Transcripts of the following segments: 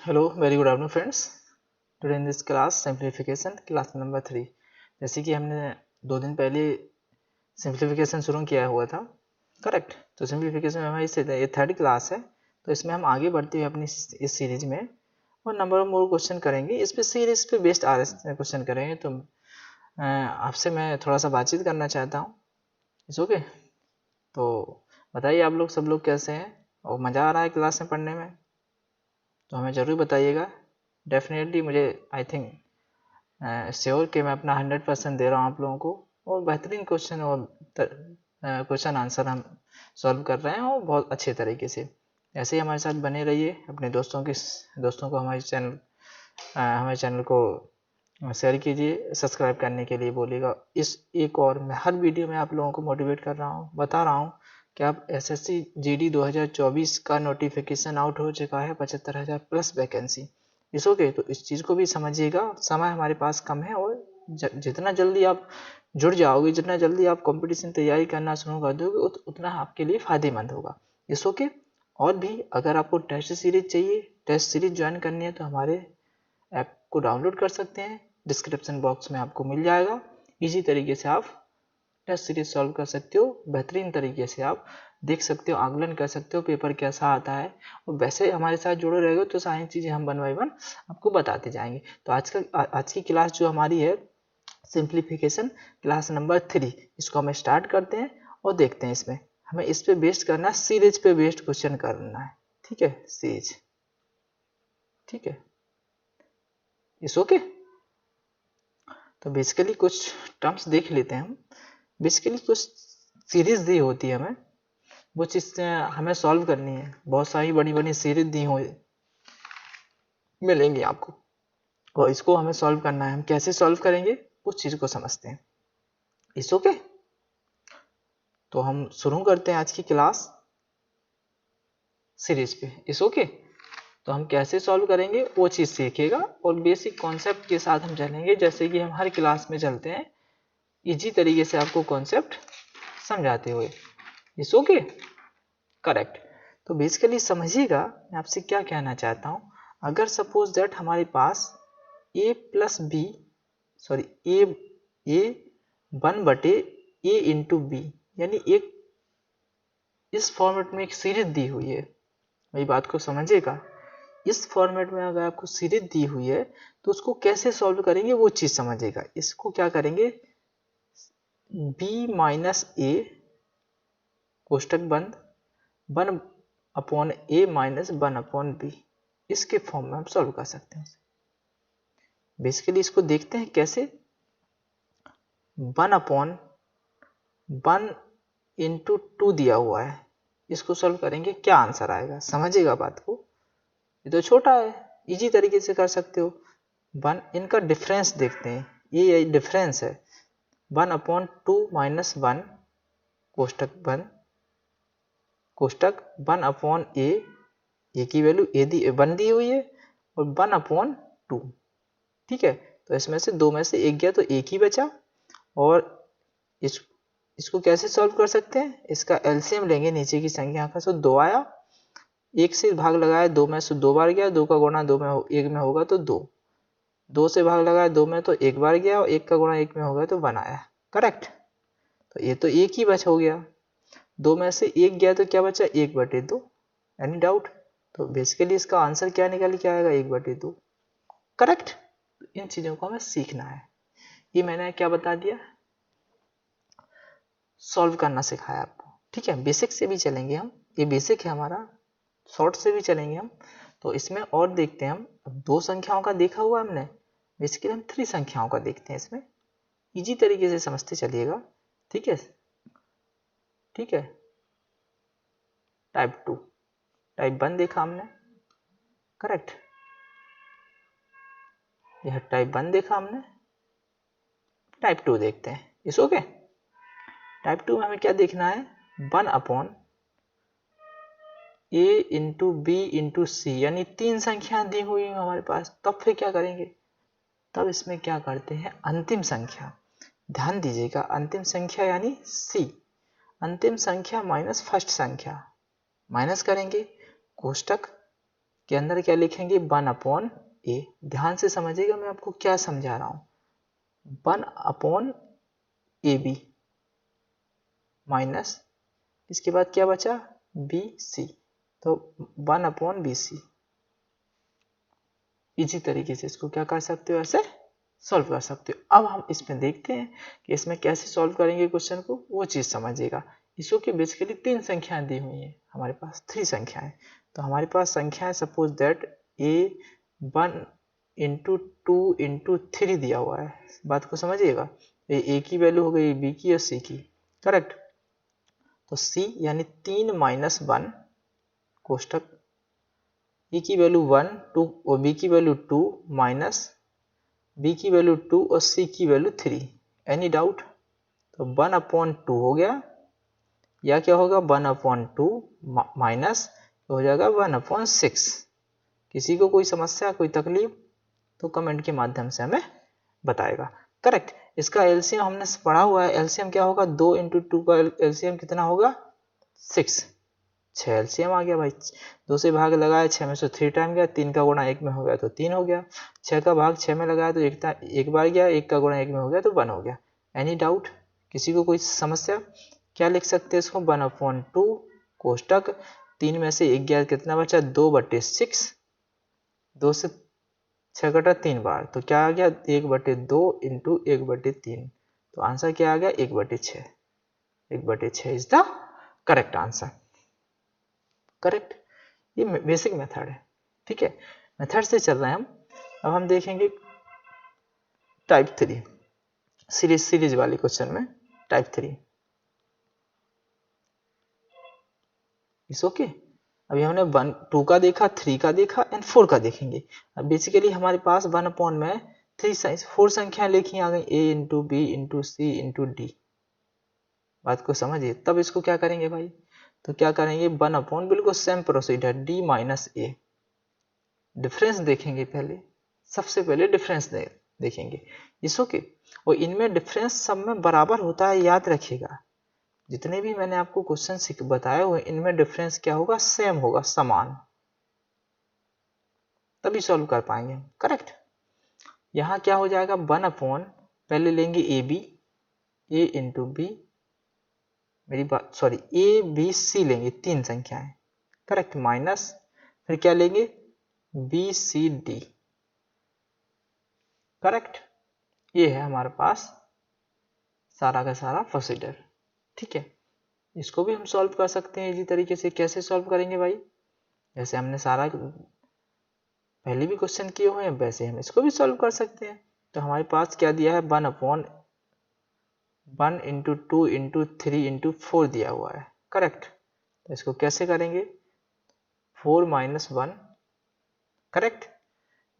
Hello very good afternoon friends. Today in this class simplification class number 3। जैसे कि हमने 2 दिन पहले सिंप्लीफिकेशन शुरू किया हुआ था, करेक्ट। तो सिंप्लीफिकेशन में हमारी ये थर्ड क्लास है। तो इसमें हम आगे बढ़ते हुए अपनी इस सीरीज में और नंबर ऑफ मोर क्वेश्चन करेंगे। इस पे सीरीज पे बेस्ड क्वेश्चन करेंगे। तो आपसे मैं थोड़ा सा बातचीत करना चाहता हूँ। It's okay. तो बताइए आप लोग, सब लोग कैसे हैं और मज़ा आ रहा है क्लास में पढ़ने में? तो हमें ज़रूर बताइएगा। डेफिनेटली मुझे आई थिंक श्योर कि मैं अपना 100% दे रहा हूँ आप लोगों को, और बेहतरीन क्वेश्चन और क्वेश्चन आंसर हम सॉल्व कर रहे हैं और बहुत अच्छे तरीके से। ऐसे ही हमारे साथ बने रहिए। अपने दोस्तों को हमारे चैनल को शेयर कीजिए, सब्सक्राइब करने के लिए बोलिएगा। इस एक और मैं हर वीडियो में आप लोगों को मोटिवेट कर रहा हूँ, बता रहा हूँ कि आप एसएससी जीडी 2024 का नोटिफिकेशन आउट हो चुका है, 75,000 प्लस वैकेंसी। इस ओके। तो इस चीज़ को भी समझिएगा। समय हमारे पास कम है और जितना जल्दी आप जुड़ जाओगे, जितना जल्दी आप कंपटीशन तैयारी करना शुरू कर दोगे, उतना आपके लिए फ़ायदेमंद होगा। इस ओके। और भी अगर आपको टेस्ट सीरीज चाहिए, टेस्ट सीरीज ज्वाइन करनी है, तो हमारे ऐप को डाउनलोड कर सकते हैं। डिस्क्रिप्शन बॉक्स में आपको मिल जाएगा। इजी तरीके से आप टेस्ट सीरीज सॉल्व कर सकते हो। बेहतरीन तरीके से आप देख सकते हो, आकलन कर सकते हो पेपर कैसा आता है। और वैसे हमारे साथ जुड़े रहेगा तो सारी चीज़ें हम 1 बाय 1 आपको बताते जाएंगे। तो आज की क्लास जो हमारी है सिंप्लीफिकेशन क्लास नंबर 3, इसको हम स्टार्ट करते हैं और देखते हैं। इसमें हमें इस पे बेस्ड करना है, सीरीज पे बेस्ड क्वेश्चन करना है। ठीक है, सीरीज। ठीक है, इस ओके। तो बेसिकली कुछ टर्म्स देख लेते हैं हम। बेसिकली कुछ सीरीज दी होती है हमें, वो चीज़ हमें सॉल्व करनी है। बहुत सारी बड़ी बड़ी सीरीज दी हो मिलेंगी आपको, और इसको हमें सॉल्व करना है। हम कैसे सॉल्व करेंगे उस चीज़ को समझते हैं। इस ओके। तो हम शुरू करते हैं आज की क्लास सीरीज पे। इस ओके। तो हम कैसे सॉल्व करेंगे वो चीज़ सीखिएगा, और बेसिक कॉन्सेप्ट के साथ हम चलेंगे, जैसे कि हम हर क्लास में चलते हैं, इजी तरीके से आपको कॉन्सेप्ट समझाते हुए। इस ओके, करेक्ट। तो बेसिकली समझिएगा मैं आपसे क्या कहना चाहता हूँ। अगर सपोज दैट हमारे पास ए प्लस बी, सॉरी ए 1/a इंटू बी, यानी एक इस फॉर्मेट में एक सीरीज दी हुई है। मेरी बात को समझिएगा। इस फॉर्मेट में अगर आपको सीरीज दी हुई है तो उसको कैसे सॉल्व करेंगे वो चीज़ समझिएगा। इसको क्या करेंगे, b माइनस ए कोष्टक बंद 1/a माइनस 1/b, इसके फॉर्म में हम सॉल्व कर सकते हैं। बेसिकली इसको देखते हैं कैसे। 1/1 इंटू 2 दिया हुआ है, इसको सॉल्व करेंगे, क्या आंसर आएगा समझिएगा बात को। ये तो छोटा है, इजी तरीके से कर सकते हो। इनका डिफरेंस देखते हैं, ये डिफरेंस है। 1/2 माइनस 1 कोष्टक बंद कोष्टक 1/a, ए की वैल्यू 1 दी हुई है, और 1/2। ठीक है। तो इसमें से 2 में से 1 गया तो 1 ही बचा। और इसको कैसे सॉल्व कर सकते हैं, इसका एलसीएम लेंगे नीचे की संख्या का। सो 2 आया, 1 से भाग लगाया, 2 में से 2 बार गया, 2 का गुणा 2 में 1 में होगा तो 2, 2 से भाग लगाया 2 में तो 1 बार गया, और 1 का गुणा 1 में होगा तो 1 आया, करेक्ट। तो ये तो 1 ही बच हो गया। 2 में से 1 गया तो क्या बचा, 1/2। Any doubt? तो बेसिकली इसका आंसर क्या निकल के आएगा, 1/2, करेक्ट। इन चीज़ों को हमें सीखना है। ये मैंने क्या बता दिया, सॉल्व करना सिखाया आपको। ठीक है, बेसिक से भी चलेंगे हम, ये बेसिक है हमारा। शॉर्ट से भी चलेंगे हम। तो इसमें और देखते हैं हम। अब 2 संख्याओं का देखा हुआ हमने, बेसिकली हम 3 संख्याओं का देखते हैं इसमें। इजी तरीके से समझते चलिएगा। ठीक है, ठीक है। टाइप 2, टाइप 1 देखा हमने, करेक्ट। यह टाइप 1 देखा हमने। टाइप 2 देखते हैं। इस ओके। टाइप 2 में हमें क्या देखना है, 1/a इंटू बी इंटू सी, यानी 3 संख्या दी हुई है हमारे पास। तब फिर क्या करेंगे, तब इसमें क्या करते हैं, अंतिम संख्या। ध्यान दीजिएगा, अंतिम संख्या यानी सी, अंतिम संख्या माइनस फर्स्ट संख्या, माइनस करेंगे, कोष्टक के अंदर क्या लिखेंगे 1/a। ध्यान से समझिएगा मैं आपको क्या समझा रहा हूं। 1/ab माइनस इसके बाद क्या बचा bc, तो 1/bc। इसी तरीके से इसको क्या कर सकते हो, ऐसे सॉल्व कर सकते हो। अब हम इसमें देखते हैं कि इसमें कैसे सॉल्व करेंगे क्वेश्चन को, वो चीज समझिएगा। इसको कि बेसिकली 3 संख्याएं दी हुई हैं, हमारे पास 3 संख्याएं। तो हमारे पास संख्याएं suppose that a 1 into 2 into 3 दिया हुआ है। बात को समझिएगा, ये a की वैल्यू हो गई b की और c की, करेक्ट। तो c यानी 3 माइनस 1 कोष्टक e की वैल्यू 1 2 और b की वैल्यू 2 माइनस b की वैल्यू 2 और c की वैल्यू 3। Any doubt? तो 1/2 हो गया, या क्या होगा 1/2 माइनस हो जाएगा 1/6। किसी को कोई समस्या कोई तकलीफ तो कमेंट के माध्यम से हमें बताएगा, करेक्ट। इसका एलसीएम हमने पढ़ा हुआ है, एलसीएम क्या होगा 2 इंटू 2 का एलसीएम कितना होगा 6। 6 एलसीएम आ गया भाई। 2 से भाग लगाया 6 में से 3 टाइम गया, 3 का गुणा 1 में हो गया तो 3 हो गया। 6 का भाग 6 में लगाया तो एक बार गया, 1 का गुणा 1 में हो गया तो 1 हो गया। Any doubt? किसी को कोई समस्या? क्या लिख सकते हैं इसको 1/2 कोष्टक 3 में से 1 गया, कितना बचा 2/6। 2 से 6 कटा 3 बार, तो क्या आ गया 1/2 इंटू 1/3। तो आंसर क्या आ गया 1/6। 1/6 is the correct answer, correct. ये बेसिक मेथड है, ठीक है। मेथड से चल रहे हैं हम। अब हम देखेंगे टाइप 3 सीरीज वाले क्वेश्चन में। टाइप 3 इस ओके। अभी हमने 1 2 का देखा, 3 का देखा एंड 4 का देखेंगे। अब बेसिकली हमारे पास 1 में 4 संख्याएं लिखी आ गई, a into B into C into D. बात को समझिए। तब इसको क्या करेंगे भाई, तो क्या करेंगे 1 बिल्कुल सेम प्रोसीजर d माइनस ए। डिफरेंस देखेंगे पहले, सबसे पहले डिफरेंस देखेंगे इस ओके। और इनमें डिफरेंस सब में बराबर होता है, याद रखिएगा। जितने भी मैंने आपको क्वेश्चन बताए हुए इनमें डिफरेंस क्या होगा सेम होगा, समान, तभी सॉल्व कर पाएंगे, करेक्ट। यहाँ क्या हो जाएगा 1 पहले लेंगे A B, A into B, मेरी बात सॉरी ए बी सी लेंगे 3 संख्याएं, करेक्ट, माइनस फिर क्या लेंगे बी सी डी, करेक्ट। ये है हमारे पास सारा का सारा प्रोसीजर, ठीक है। इसको भी हम सॉल्व कर सकते हैं इसी तरीके से। कैसे सॉल्व करेंगे भाई, जैसे हमने सारा पहले भी क्वेश्चन किए हुए हैं वैसे हम इसको भी सॉल्व कर सकते हैं। तो हमारे पास क्या दिया है 1 इंटू 2 इंटू 3 इंटू 4 दिया हुआ है, करेक्ट। तो इसको कैसे करेंगे 4 माइनस 1, करेक्ट।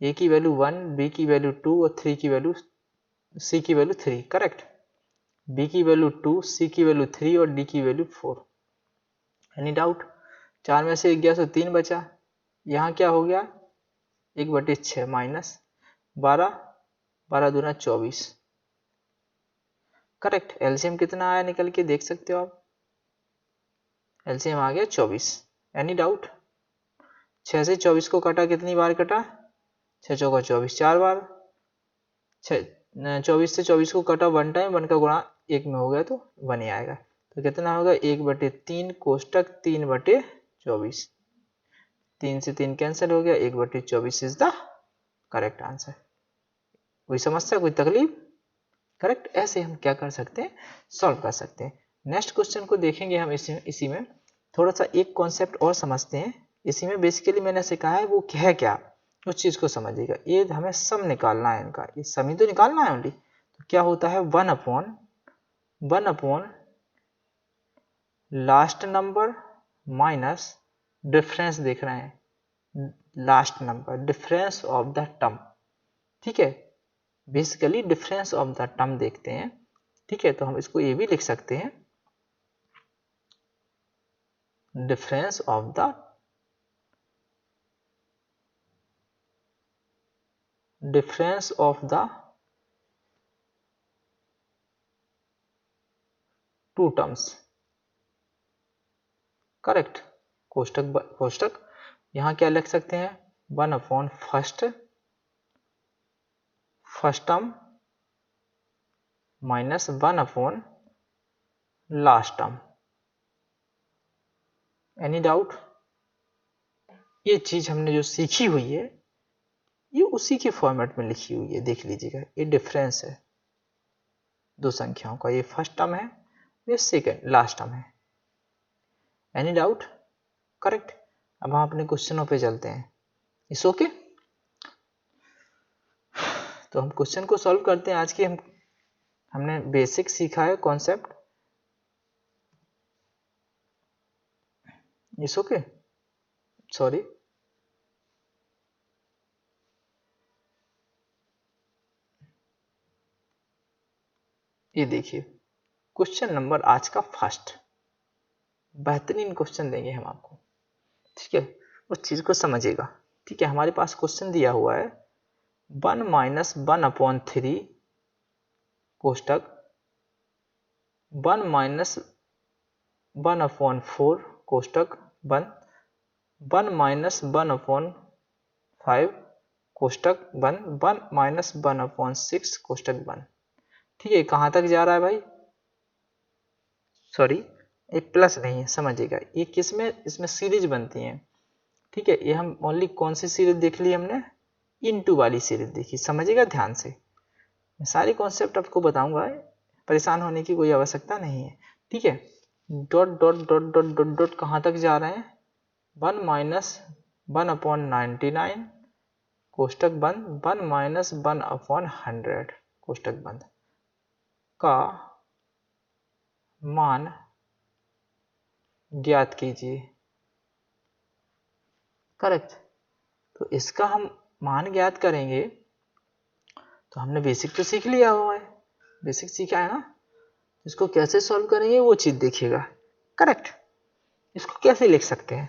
ए की वैल्यू 1, बी की वैल्यू 2 और 3 की वैल्यू सी की वैल्यू 3, करेक्ट। बी की वैल्यू 2, सी की वैल्यू 3 और डी की वैल्यू 4। Any doubt? 4 में से 1 गया तो 3 बचा। यहाँ क्या हो गया 1/6 माइनस 12, 12 दूना 24, करेक्ट। एलसीएम कितना आया निकल के देख सकते हो आप, एलसीएम आ गया 24। Any doubt? 6 से 24 को कटा कितनी बार कटा, 6 चौका 24 4 बार। 24 से 24 को कटा 1 टाइम, 1 का गुणा 1 में हो गया तो 1 ही आएगा। तो कितना होगा 1/3 कोष्टक 3/24। 3 से 3 कैंसिल हो गया, 1/24 इज द करेक्ट आंसर। कोई समस्या कोई तकलीफ? करेक्ट। ऐसे हम क्या कर सकते हैं सॉल्व कर सकते हैं। नेक्स्ट क्वेश्चन को देखेंगे हम इसी में थोड़ा सा एक कॉन्सेप्ट और समझते हैं। इसी में बेसिकली मैंने सिखाया है वो है क्या, उस चीज को समझिएगा। ये हमें सम निकालना है इनका, ये सम ही तो निकालना है ओनली। तो क्या होता है 1/1 लास्ट नंबर माइनस डिफरेंस, देख रहे हैं last number, difference of the term, ठीक है। Basically difference of the term देखते हैं, ठीक है। तो हम इसको ये भी लिख सकते हैं difference of the two terms, correct. कोष्टक यहाँ क्या लिख सकते हैं, 1 first term minus 1 last term. Any doubt? ये चीज हमने जो सीखी हुई है ये उसी के फॉर्मेट में लिखी हुई है, देख लीजिएगा। ये डिफरेंस है दो संख्याओं का, ये फर्स्ट टर्म है, ये सेकंड लास्ट टर्म है। Any doubt? करेक्ट। अब हम अपने क्वेश्चनों पे चलते हैं। इस ओके? तो हम क्वेश्चन को सॉल्व करते हैं। आज की हमने बेसिक सीखा है कॉन्सेप्ट। इस ओके? सॉरी, ये देखिए क्वेश्चन नंबर आज का फर्स्ट, बेहतरीन क्वेश्चन देंगे हम आपको, ठीक है? उस चीज को समझिएगा, ठीक है? हमारे पास क्वेश्चन दिया हुआ है 1 माइनस 1/3 कोष्टक 1 माइनस 1/4 कोष्टक बंद 1 माइनस 1/5 कोष्टक बंद 1 माइनस 1/6 कोष्टक बंद। ठीक है, कहां तक जा रहा है भाई? सॉरी, ये प्लस नहीं है, समझिएगा। ये किस में, इसमें सीरीज बनती है, ठीक है? ये हम ओनली कौन सी सीरीज देख ली हमने? इनटू वाली सीरीज देखी, समझिएगा ध्यान से। मैं सारी कॉन्सेप्ट आपको बताऊंगा, परेशान होने की कोई आवश्यकता नहीं है, ठीक है? Dot dot dot dot dot dot कहां तक जा रहे हैं? 1 माइनस 1/99 कोष्टक बंद 1 माइनस 1/100 कोष्टक बंद का मान ज्ञात कीजिए। करेक्ट। तो इसका हम मान ज्ञात करेंगे तो हमने बेसिक तो सीख लिया हुआ है, बेसिक सीखा है ना? इसको कैसे सॉल्व करेंगे वो चीज देखिएगा। करेक्ट। इसको कैसे लिख सकते हैं,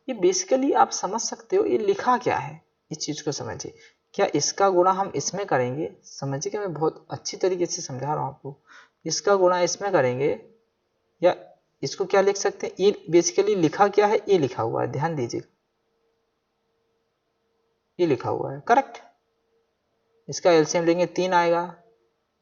ये बेसिकली आप समझ सकते हो। ये लिखा क्या है, इस चीज को समझिए। क्या इसका गुणा हम इसमें करेंगे? समझिए, मैं बहुत अच्छी तरीके से समझा रहा हूं आपको। इसका गुणा इसमें करेंगे, या इसको क्या लिख सकते हैं? ये बेसिकली लिखा क्या है, ये लिखा हुआ है, ध्यान दीजिए, ये लिखा हुआ है। करेक्ट। इसका एलसीएम लेंगे 3 आएगा,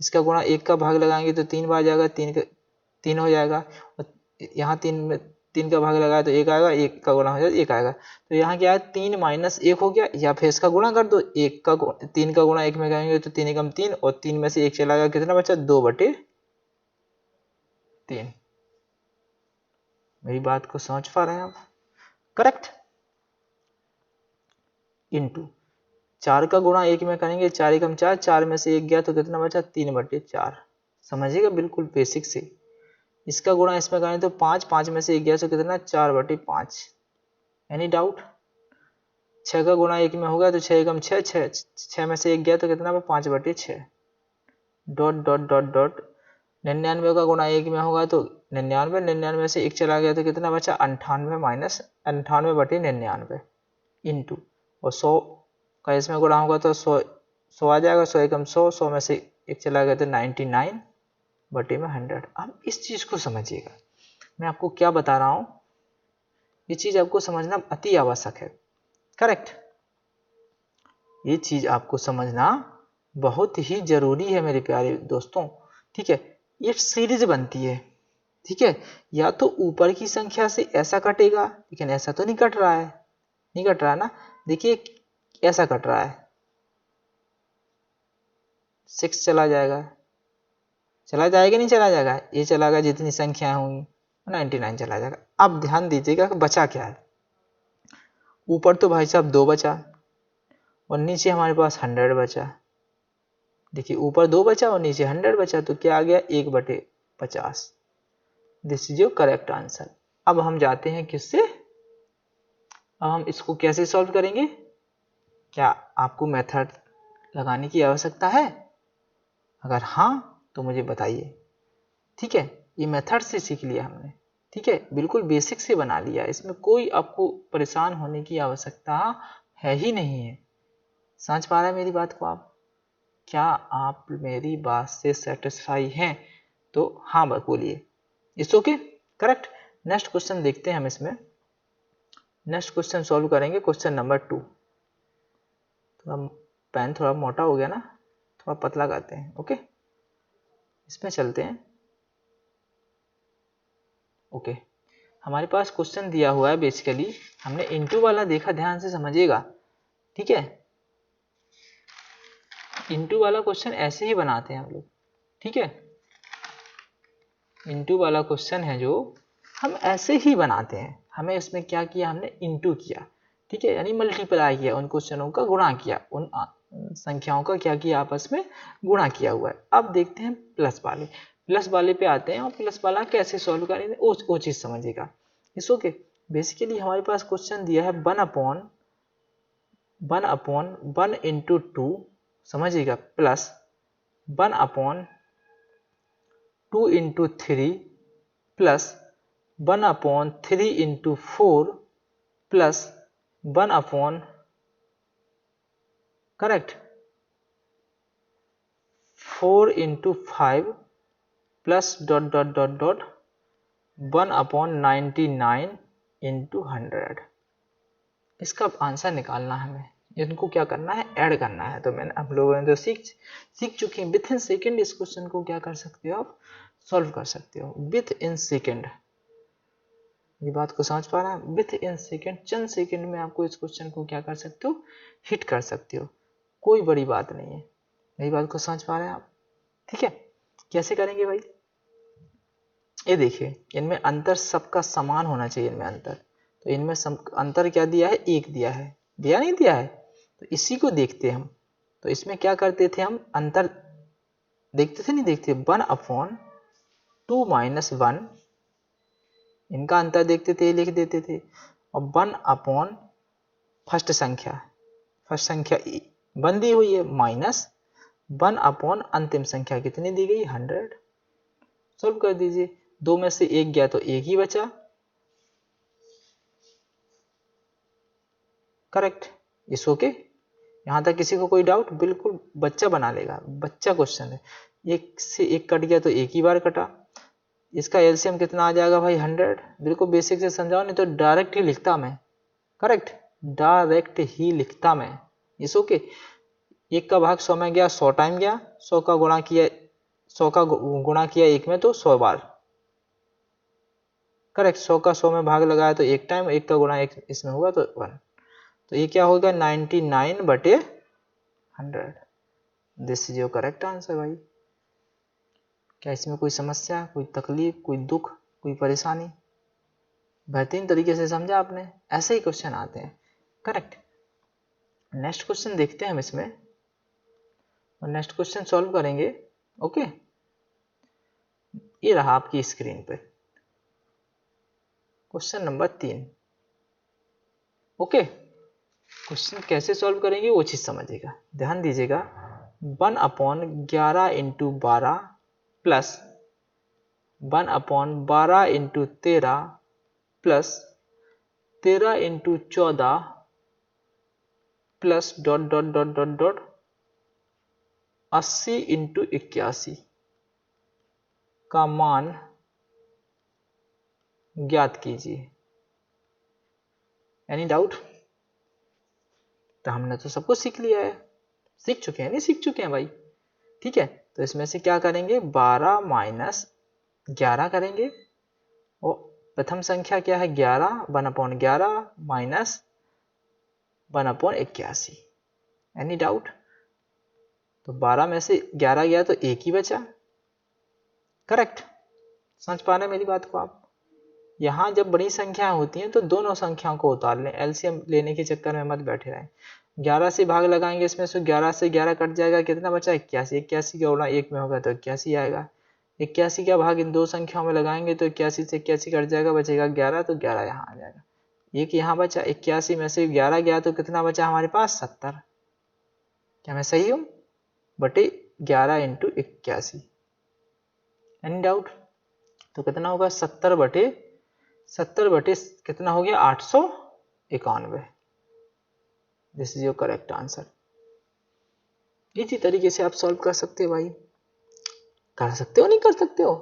इसका गुणा 1 का भाग लगाएंगे तो 3 बार जाएगा, 3 हो जाएगा। और यहाँ 3 में 3 का भाग लगाया तो 1 आएगा, 1 का गुणा हो जाए 1 आएगा। तो यहाँ क्या है, 3 माइनस 1 हो गया, या फिर इसका गुणा कर दो। 3 का गुणा 1 में करेंगे तो 3 एकम 3, और 3 में से 1 चला गया, कितना बचा? 2/3। मेरी बात को समझ पा रहे हैं आप? करेक्ट। इंटू 4 का गुणा 1 में करेंगे, 4 एकम 4, 4 में से 1 गया तो कितना बचा? 3/4। समझिएगा, बिल्कुल बेसिक से। इसका गुणा इसमें करें तो 5, 5 में से 1 गया तो कितना? 4/5। Any doubt? 6 का गुणा 1 में होगा तो 6 एकम 6, 6 में से 1 गया तो कितना? 5/6। डॉट डॉट डॉट डॉट 99 का गुणा 1 में होगा तो 99, 99 से 1 चला गया तो कितना बचा? 98 माइनस 98/99 इंटू, और 100 का इसमें गुणा होगा तो 100 आ जाएगा, 100 एकम 100, 100 में से 1 चला गया तो 99/100। अब इस चीज को समझिएगा, मैं आपको क्या बता रहा हूं, ये चीज आपको समझना अति आवश्यक है। करेक्ट। ये चीज आपको समझना बहुत ही जरूरी है मेरे प्यारे दोस्तों, ठीक है? ये सीरीज बनती है, ठीक है? या तो ऊपर की संख्या से ऐसा कटेगा, लेकिन ऐसा तो नहीं कट रहा है, नहीं कट रहा है ना? देखिए ऐसा कट रहा है, 6 चला जाएगा, चला जाएगा नहीं चला जाएगा? ये चला गया, जितनी संख्याएं होंगी 99 चला जाएगा। अब ध्यान दीजिएगा कि बचा क्या है। ऊपर तो भाई साहब 2 बचा, और नीचे हमारे पास 100 बचा। देखिए ऊपर 2 बचा और नीचे 100 बचा, तो क्या आ गया? 1/50। This is your correct answer. अब हम जाते हैं किससे, अब हम इसको कैसे सॉल्व करेंगे? क्या आपको मेथड लगाने की आवश्यकता है? अगर हाँ तो मुझे बताइए, ठीक है? ये मेथड से सीख लिया हमने, ठीक है? बिल्कुल बेसिक से बना लिया, इसमें कोई आपको परेशान होने की आवश्यकता है ही नहीं है। समझ पा रहे हैं मेरी बात को आप? क्या आप मेरी बात से सेटिस्फाई हैं? तो हाँ बोलिए। It's okay. Correct. Next question देखते हैं हम इसमें। नेक्स्ट क्वेश्चन सॉल्व करेंगे, क्वेश्चन नंबर 2। थोड़ा पेन थोड़ा मोटा हो गया ना, थोड़ा पतला करते हैं। ओके, इसमें चलते हैं। ओके, हमारे पास क्वेश्चन दिया हुआ है। बेसिकली हमने इनटू वाला देखा, ध्यान से समझिएगा, ठीक है। इनटू वाला क्वेश्चन ऐसे ही बनाते हैं हम लोग, ठीक है। इनटू वाला क्वेश्चन है जो हम ऐसे ही बनाते हैं। हमें इसमें क्या किया, हमने इनटू किया, ठीक है, यानी मल्टीप्लाई किया, उन क्वेश्चनों का गुणा किया, उन संख्याओं का क्या किया, आपस में गुणा किया हुआ है। अब देखते हैं प्लस वाले, प्लस वाले पे आते हैं, और प्लस वाला कैसे सॉल्व करेंगे वो चीज समझिएगा। इस ओके, बेसिकली हमारे पास क्वेश्चन दिया है 1 इंटू 2, समझिएगा, plus 1/2 into 3 plus 1/3 into 4 plus 1 correct 4 into 5 plus dot dot dot dot 1/99 into 100। इसका आंसर निकालना है हमें, इनको क्या करना है, ऐड करना है। तो मैंने आप लोगों ने तो सीख चुके हैं। विथ इन सेकेंड इस क्वेश्चन को क्या कर सकते हो, आप सॉल्व कर सकते हो विथ इन सेकेंड। ये बात को समझ पा रहे हैं, with in second, Chand second में आपको इस क्वेश्चन को क्या कर सकते हो, हिट कर सकते हो। कोई बड़ी बात नहीं है, यही बात को समझ पा रहे हैं आप, ठीक है। कैसे करेंगे भाई, ये देखिए, इनमें अंतर सबका समान होना चाहिए, इनमें अंतर, तो इनमें अंतर क्या दिया है, 1 दिया है, दिया नहीं दिया है, तो इसी को देखते हम। तो इसमें क्या करते थे हम, अंतर देखते थे, नहीं देखते, 1/2 माइनस 1, इनका अंतर देखते थे, लिख देते थे, और 1 फर्स्ट संख्या 1 दी हुई है, माइनस 1 अंतिम संख्या कितनी दी गई, 100। सॉल्व कर दीजिए, 2 में से 1 गया तो 1 ही बचा, करेक्ट। इस ओके, यहां तक किसी को कोई डाउट, बिल्कुल बच्चा बना लेगा, बच्चा क्वेश्चन है। 1 से 1 कट गया तो 1 ही बार कटा, इसका एलसीएम कितना आ जाएगा भाई, 100। बिल्कुल बेसिक से समझाओ, नहीं तो डायरेक्ट ही लिखता मैं, करेक्ट, डायरेक्ट ही लिखता मैं। इस ओके, 1 का भाग 100 में गया, 100 टाइम गया, 100 का गुणा किया, 100 का गुणा किया 1 में तो 100 बार, करेक्ट। 100 का 100 में भाग लगाया तो 1 टाइम, 1 का गुणा 1 इसमें हुआ तो 1, तो ये क्या होगा, 99/100। This is your correct answer भाई। क्या इसमें कोई समस्या, कोई तकलीफ, कोई दुख, कोई परेशानी? बेहतरीन तरीके से समझा आपने, ऐसे ही क्वेश्चन आते हैं, करेक्ट। नेक्स्ट क्वेश्चन देखते हैं हम इसमें, और नेक्स्ट क्वेश्चन सॉल्व करेंगे। ओके, ये रहा आपकी स्क्रीन पे क्वेश्चन नंबर 3। ओके, क्वेश्चन कैसे सॉल्व करेंगे वो चीज समझिएगा, ध्यान दीजिएगा। 1/11 into 12 plus 1/12 into 13 plus 13 into 14 plus dot dot dot dot dot 80 into 81 का मान ज्ञात कीजिए। Any doubt? तो हमने तो सब कुछ सीख लिया है, सीख चुके हैं, नहीं सीख चुके हैं भाई, ठीक है। तो इसमें से क्या करेंगे, 12 माइनस 11 करेंगे, और प्रथम संख्या क्या है, 11, 1/11 माइनस 1/81। Any doubt? तो 12 में से 11 गया तो 1 ही बचा, करेक्ट। समझ पा रहे हैं मेरी बात को आप? यहां जब बड़ी संख्या होती हैं तो दोनों संख्याओं को उतार लें, एलसीएम लेने के चक्कर में मत बैठे रहें। 11 से भाग लगाएंगे, इसमें से 11 से 11 कट जाएगा, कितना बचा, 81। 81 का गुणा 1 में होगा तो 81 आएगा। 81 का भाग इन दो संख्याओं में लगाएंगे तो 81 से 81 कट जाएगा, बचेगा 11, तो 11 यहाँ आ जाएगा। एक यहाँ बचा, 81 में से 11 गया तो कितना बचा हमारे पास, 70। क्या मैं सही हूँ? बटे 11 इंटू 81। Any doubt? तो कितना होगा, 70 बटे कितना हो गया, 891। This is your correct answer. इसी तरीके से आप सॉल्व कर सकते हो भाई, कर सकते हो, नहीं कर सकते हो,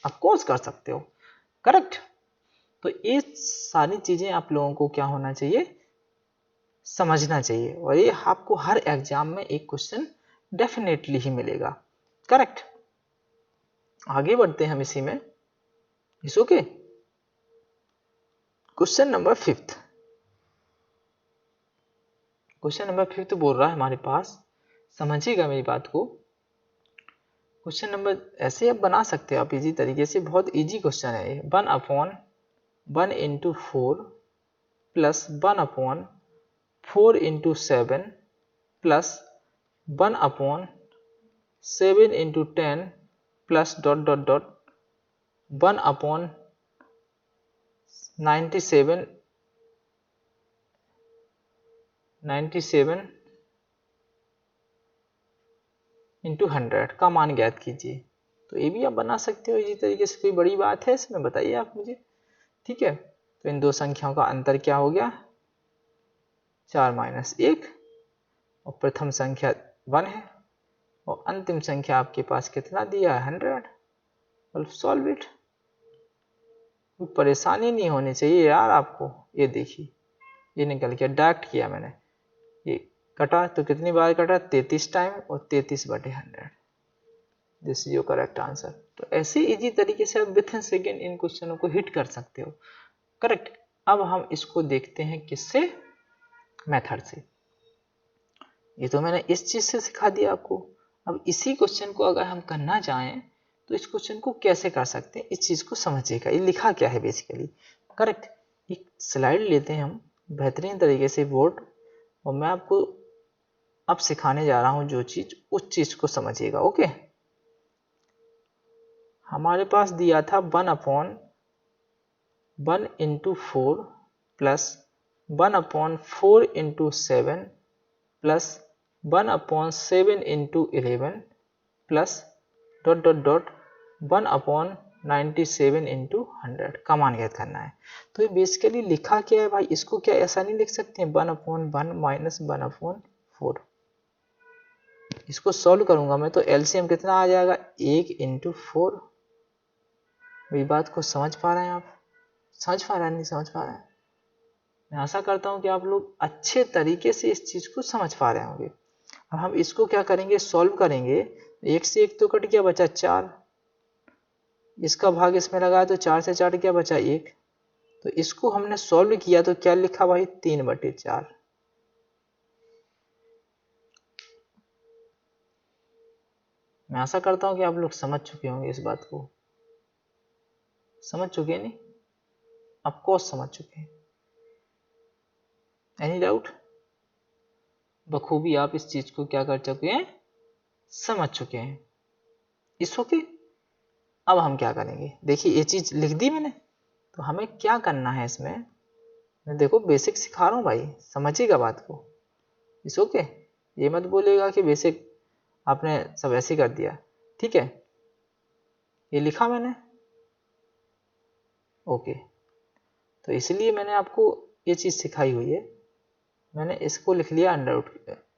ऑफ कोर्स कर सकते हो, करेक्ट। तो ये सारी चीजें आप लोगों को क्या होना चाहिए, समझना चाहिए, और ये आपको हर एग्जाम में एक क्वेश्चन डेफिनेटली ही मिलेगा। करेक्ट। आगे बढ़ते हैं हम इसी में। इस okay. Question number 5। Question number 5 बोल रहा है हमारे पास, समझिएगा मेरी बात को। क्वेश्चन नंबर ऐसे आप बना सकते हो आप इजी तरीके से, बहुत इजी क्वेश्चन है ये। 1/1 into 4 plus 1/4 into 7 plus 1/7 into 10 plus dot dot dot 1/97 into 100 का मान ज्ञात कीजिए। तो ये भी आप बना सकते हो इसी तरीके से, कोई बड़ी बात है इसमें, बताइए आप मुझे। ठीक है, तो इन दो संख्याओं का अंतर क्या हो गया, 4 - 1, और प्रथम संख्या 1 है और अंतिम संख्या आपके पास कितना दिया है, 100। और सॉल्व इट। कोई परेशानी नहीं होनी चाहिए यार आपको। ये देखिए, ये निकल गया, डायरेक्ट किया मैंने, ये कटा तो कितनी बार कटा, 33 टाइम, और 33/100। This is your correct answer. तो ऐसे इजी तरीके से आप विथ इन सेकेंड इन क्वेश्चनों को हिट कर सकते हो। करेक्ट। अब हम इसको देखते हैं किससे, मेथड से। ये तो मैंने इस चीज से सिखा दिया आपको। अब इसी क्वेश्चन को अगर हम करना चाहें तो इस क्वेश्चन को कैसे कर सकते हैं, इस चीज को समझिएगा। ये लिखा क्या है बेसिकली। करेक्ट। एक स्लाइड लेते हैं हम बेहतरीन तरीके से बोर्ड, और मैं आपको अब सिखाने जा रहा हूं जो चीज, उस चीज को समझिएगा। ओके। हमारे पास दिया था 1/1 into 4 plus 1/4 into 7 plus 1/7 into 11 plus dot dot dot 1/97 into 100 का मान ज्ञात करना है। तो ये बेसिकली लिखा क्या है भाई, इसको क्या ऐसा नहीं लिख सकते हैं, 1/1 माइनस 1/4। इसको सॉल्व करूंगा मैं तो एलसीएम कितना आ जाएगा, 1 इंटू 4। मेरी बात को समझ पा रहे हैं आप, समझ पा रहे हैं, नहीं समझ पा रहे हैं? मैं आशा करता हूं कि आप लोग अच्छे तरीके से इस चीज को समझ पा रहे होंगे। अब हम इसको क्या करेंगे, सॉल्व करेंगे। 1 से 1 तो कट गया, बचा 4। इसका भाग इसमें लगाया तो 4 से 4 क्या बचा, 1। तो इसको हमने सॉल्व किया तो क्या लिखा भाई, 3/4। मैं आशा करता हूं कि आप लोग समझ चुके होंगे इस बात को। समझ चुके नहीं, ऑफकोर्स समझ चुके हैं। Any doubt? बखूबी आप इस चीज को क्या कर चुके हैं, समझ चुके हैं। इस ओके। अब हम क्या करेंगे, देखिए ये चीज लिख दी मैंने, तो हमें क्या करना है इसमें, मैं देखो बेसिक सिखा रहा हूँ भाई, समझिएगा बात को। इस ओके। ये मत बोलेगा कि बेसिक आपने सब ऐसे कर दिया। ठीक है, ये लिखा मैंने। ओके, तो इसलिए मैंने आपको ये चीज सिखाई हुई है। मैंने इसको लिख लिया अंडर रूट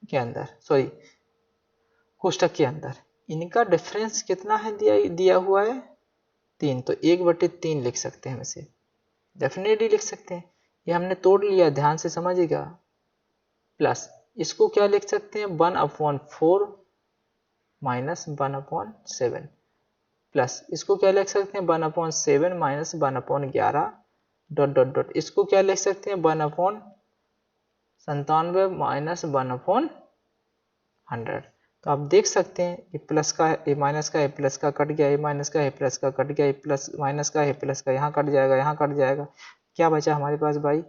के अंदर, सॉरी कोष्टक के अंदर। इनका डिफरेंस कितना है, दिया हुआ है 3, तो 1/3 लिख सकते हैं हम इसे, डेफिनेटली लिख सकते हैं। ये हमने तोड़ लिया, ध्यान से समझिएगा। प्लस इसको क्या लिख सकते हैं, 1/4 माइनस 1/7 प्लस इसको क्या लिख सकते हैं, 1/7 माइनस 1/11 डॉट डॉट डॉट। इसको क्या लिख सकते हैं, 1/97 माइनस 1/100। तो आप देख सकते हैं ये प्लस का है, ये माइनस का है, प्लस का कट गया, ये माइनस का है, प्लस का कट गया, ये प्लस माइनस का है, प्लस का यहाँ कट जाएगा, यहाँ कट जाएगा। क्या बचा हमारे पास भाई,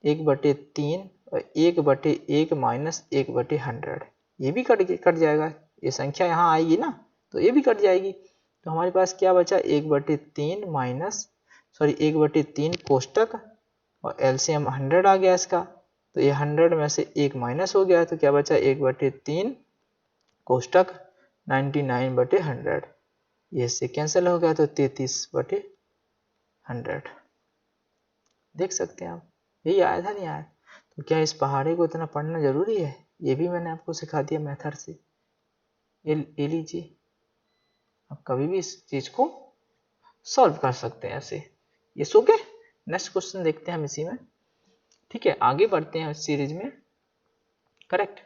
1/3 और 1/1 माइनस 1/100। ये भी कट जाएगा, ये संख्या यहाँ आएगी ना, तो ये भी कट जाएगी। तो हमारे पास क्या बचा, 1/3 माइनस, सॉरी 1/3 कोष्टक, और एलसीएम 100 आ गया इसका। तो ये 100 में से 1 माइनस हो गया, तो क्या बचा, 1/3 कोष्टक 99/100। ये इससे कैंसिल हो गया, तो 33/100। देख सकते हैं आप, यही आया था, नहीं आया? तो क्या इस पहाड़े को इतना पढ़ना जरूरी है, ये भी मैंने आपको सिखा दिया मेथड से। ये लीजिए, आप कभी भी इस चीज को सॉल्व कर सकते हैं ऐसे। ये सो के नेक्स्ट क्वेश्चन देखते हैं हम इसी में, ठीक है। आगे बढ़ते हैं इस सीरीज में, करेक्ट।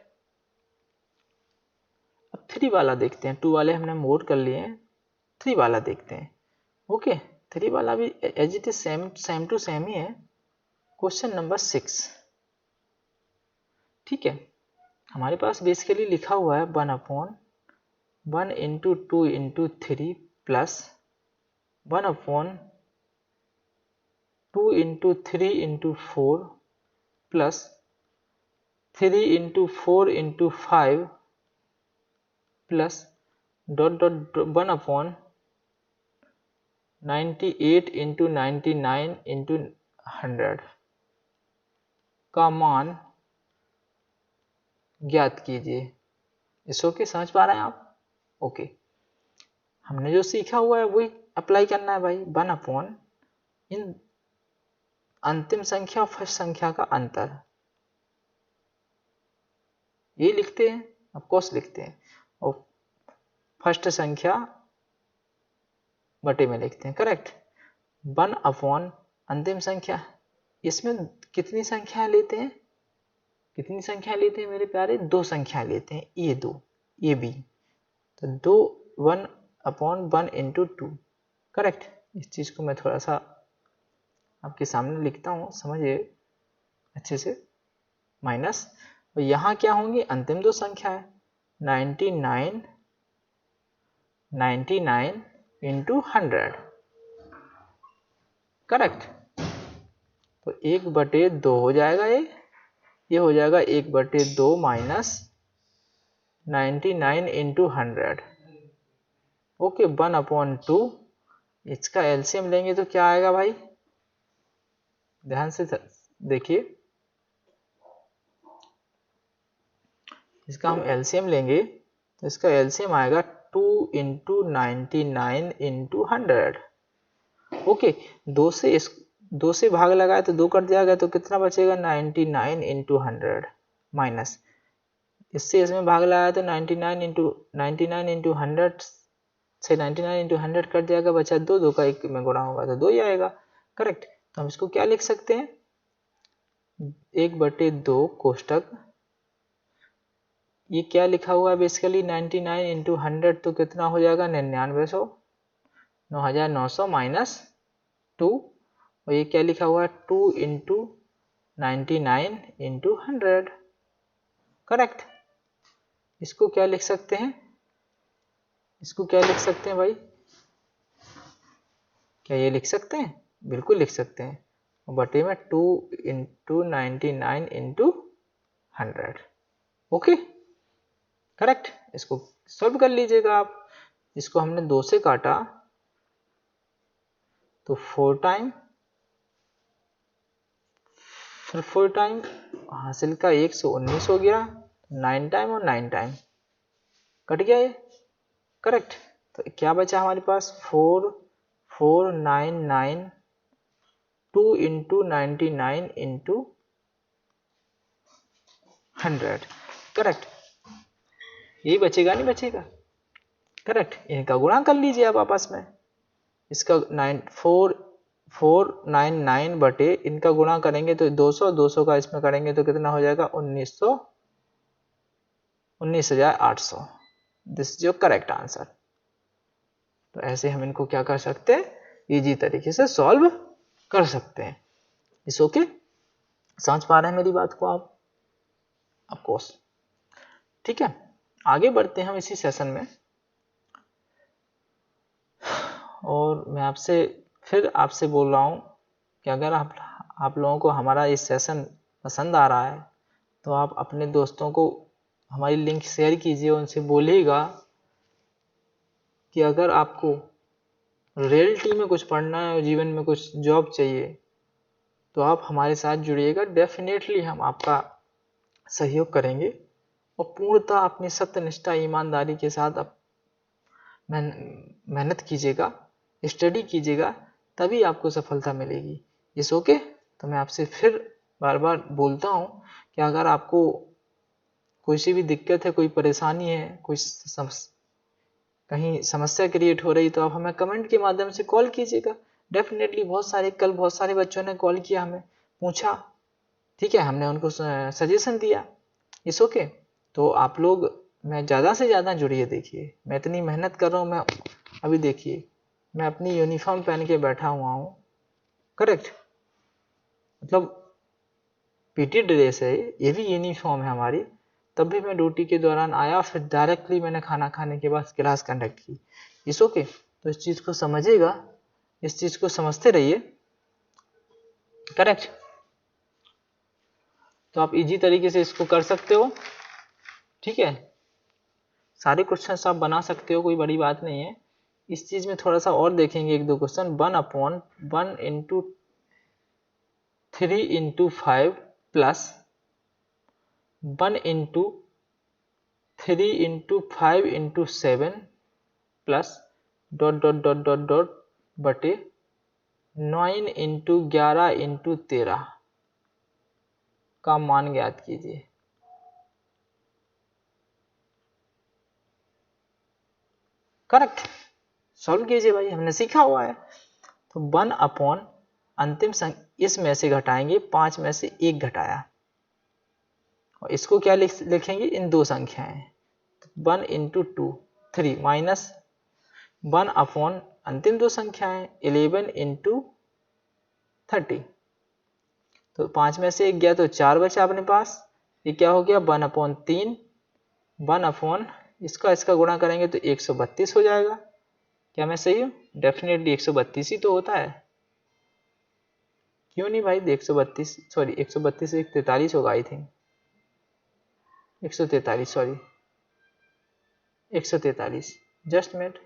अब 3 वाला देखते हैं, 2 वाले हमने मोड कर लिए हैं, 3 वाला देखते हैं। ओके, 3 वाला भी as it is same to same ही है। क्वेश्चन नंबर 6, ठीक है। हमारे पास बेसिकली लिखा हुआ है 1/1 into 2 into 3 plus 1/2 into 3 into 4 plus 3 into 4 into 5 plus dot dot 1/98 into 99 into 100 का मान ज्ञात कीजिए। इस ओके, समझ पा रहे हैं आप? ओके, हमने जो सीखा हुआ है वही अप्लाई करना है भाई। 1/, इन अंतिम संख्या और फर्स्ट संख्या का अंतर, ये लिखते हैं, ऑफकोर्स लिखते हैं, और फर्स्ट संख्या बटे में लिखते हैं, करेक्ट। 1/, अंतिम संख्या, इसमें कितनी संख्या लेते हैं, कितनी संख्या लेते हैं मेरे प्यारे? 2 संख्या लेते हैं, ये 2, ये भी, तो 2 1/1 इंटू 2, करेक्ट। इस चीज को मैं थोड़ा सा आपके सामने लिखता हूँ, समझिए अच्छे से। माइनस, और यहाँ क्या होंगी? अंतिम 2 संख्या है, 99 इंटू 100, करेक्ट। तो 1/2 हो जाएगा, ये हो जाएगा 1/2 माइनस 99 इंटू 100, ओके। 1/2, इसका एलसीएम लेंगे तो क्या आएगा भाई? ध्यान से देखिए, इसका हम एलसीएम लेंगे तो इसका एलसीएम आएगा 2 इंटू 99 इंटू 100, ओके। 2 से भाग लगाए तो 2 कट जाएगा, तो कितना बचेगा? 99 इंटू 100 माइनस, इससे इसमें भाग लगाया तो 99 इंटू 100 से 99 इंटू 100 कट जाएगा, बचा 2, 2 का 1 में गुणा होगा तो 2 ही आएगा, करेक्ट। तो हम इसको क्या लिख सकते हैं? 1/2 कोष्टक, ये क्या लिखा हुआ है बेसिकली? 99 इंटू 100, तो कितना हो जाएगा? 9900, 9900 माइनस 2, और ये क्या लिखा हुआ है? 2 इंटू 99 इंटू 100, करेक्ट। इसको क्या लिख सकते हैं? इसको क्या लिख सकते हैं भाई? क्या ये लिख सकते हैं? बिल्कुल लिख सकते हैं, और बटे में 2 इंटू 99 इंटू 100, ओके, करेक्ट। इसको सॉल्व कर लीजिएगा आप। इसको हमने 2 से काटा तो 4 टाइम, फिर 4 टाइम हासिल का 119 हो गया, 9 टाइम और 9 टाइम कट गया ये, करेक्ट। तो क्या बचा हमारे पास? 4499 2 इंटू 99 इंटू 100, करेक्ट। यही बचेगा, नहीं बचेगा? करेक्ट। इनका गुणा कर लीजिए आप आपस में, इसका 499 बटे इनका गुणा करेंगे तो 200 का इसमें करेंगे तो कितना हो जाएगा? 19,800। This is your correct answer. तो ऐसे हम इनको क्या कर सकते हैं? इजी तरीके से सॉल्व कर सकते हैं। इस ओके, समझ पा रहे हैं मेरी बात को आप? ऑफ कोर्स, ठीक है। आगे बढ़ते हैं हम इसी सेशन में, और मैं फिर आपसे बोल रहा हूँ कि अगर आप लोगों को हमारा ये सेशन पसंद आ रहा है तो आप अपने दोस्तों को हमारी लिंक शेयर कीजिए, उनसे बोलिएगा कि अगर आपको रियलिटी में कुछ पढ़ना है और जीवन में कुछ जॉब चाहिए तो आप हमारे साथ जुड़िएगा। डेफिनेटली हम आपका सहयोग करेंगे, और पूर्णतः अपनी सत्यनिष्ठा ईमानदारी के साथ आप मेहनत कीजिएगा, स्टडी कीजिएगा, तभी आपको सफलता मिलेगी। इस ओके। तो मैं आपसे फिर बार बार बोलता हूँ कि अगर आपको कोई सी भी दिक्कत है, कोई परेशानी है, कोई कहीं समस्या क्रिएट हो रही, तो आप हमें कमेंट के माध्यम से कॉल कीजिएगा, डेफिनेटली कल बहुत सारे बच्चों ने कॉल किया, हमें पूछा, ठीक है, हमने उनको सजेशन दिया, इस ओके। तो आप लोग मैं ज़्यादा से ज़्यादा जुड़िए। देखिए मैं इतनी मेहनत कर रहा हूँ, मैं अभी देखिए मैं अपनी यूनिफॉर्म पहन के बैठा हुआ हूँ, करेक्ट, मतलब पीटी ड्रेस है, ये भी यूनिफॉर्म है हमारी, तब भी मैं ड्यूटी के दौरान आया, फिर डायरेक्टली मैंने खाना खाने के बाद क्लास कंडक्ट की, इस ओके। तो इस चीज़ को समझिएगा, इस चीज़ को समझते रहिए, करेक्ट। तो आप इजी तरीके से इसको कर सकते हो, ठीक है, सारे क्वेश्चन आप बना सकते हो, कोई बड़ी बात नहीं है। इस चीज में थोड़ा सा और देखेंगे, एक दो question. 1/1 into 3 into 5 plus 1 into 3 into 5 into 7 plus dot dot dot dot dot बटे 9 इंटू 11 इंटू 13 का मान ज्ञात कीजिए। करेक्ट, सॉल्व कीजिए भाई, हमने सीखा हुआ है। तो 1 अपॉन अंतिम संख्या इसमें से घटाएंगे, 5 में से 1 घटाया, और इसको क्या लिखेंगे, इन दो संख्याएं, 1 इंटू 2 3 माइनस 1 अपॉन अंतिम दो संख्याएं 11 इंटू 30। तो 5 में से 1 गया तो 4 बचा अपने पास, ये क्या हो गया 1 अपॉन 3, 1 अपॉन इसका गुणा करेंगे तो 132 हो जाएगा। क्या मैं सही हूँ? डेफिनेटली 132 ही तो होता है, क्यों नहीं भाई। 132 सॉरी 132 से 43 होगा I think, 143 sorry 143, just minute.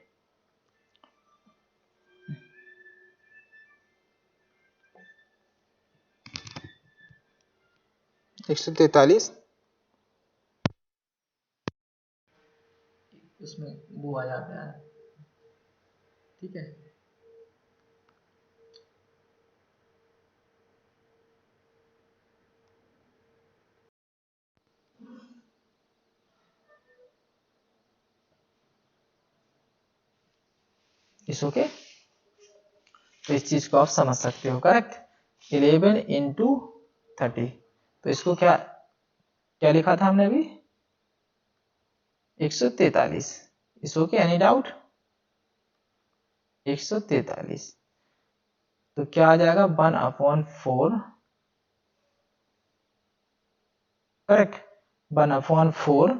उसमें वो आ जाता है, ठीक है। इस ओके, तो इस चीज को आप समझ सकते हो, करेक्ट। 11 इंटू 30, तो इसको क्या क्या लिखा था हमने अभी, 143। इस ओके, एनी डाउट, 143। तो क्या आ जाएगा 1 अपॉन 4, करेक्ट, 1 अपॉन 4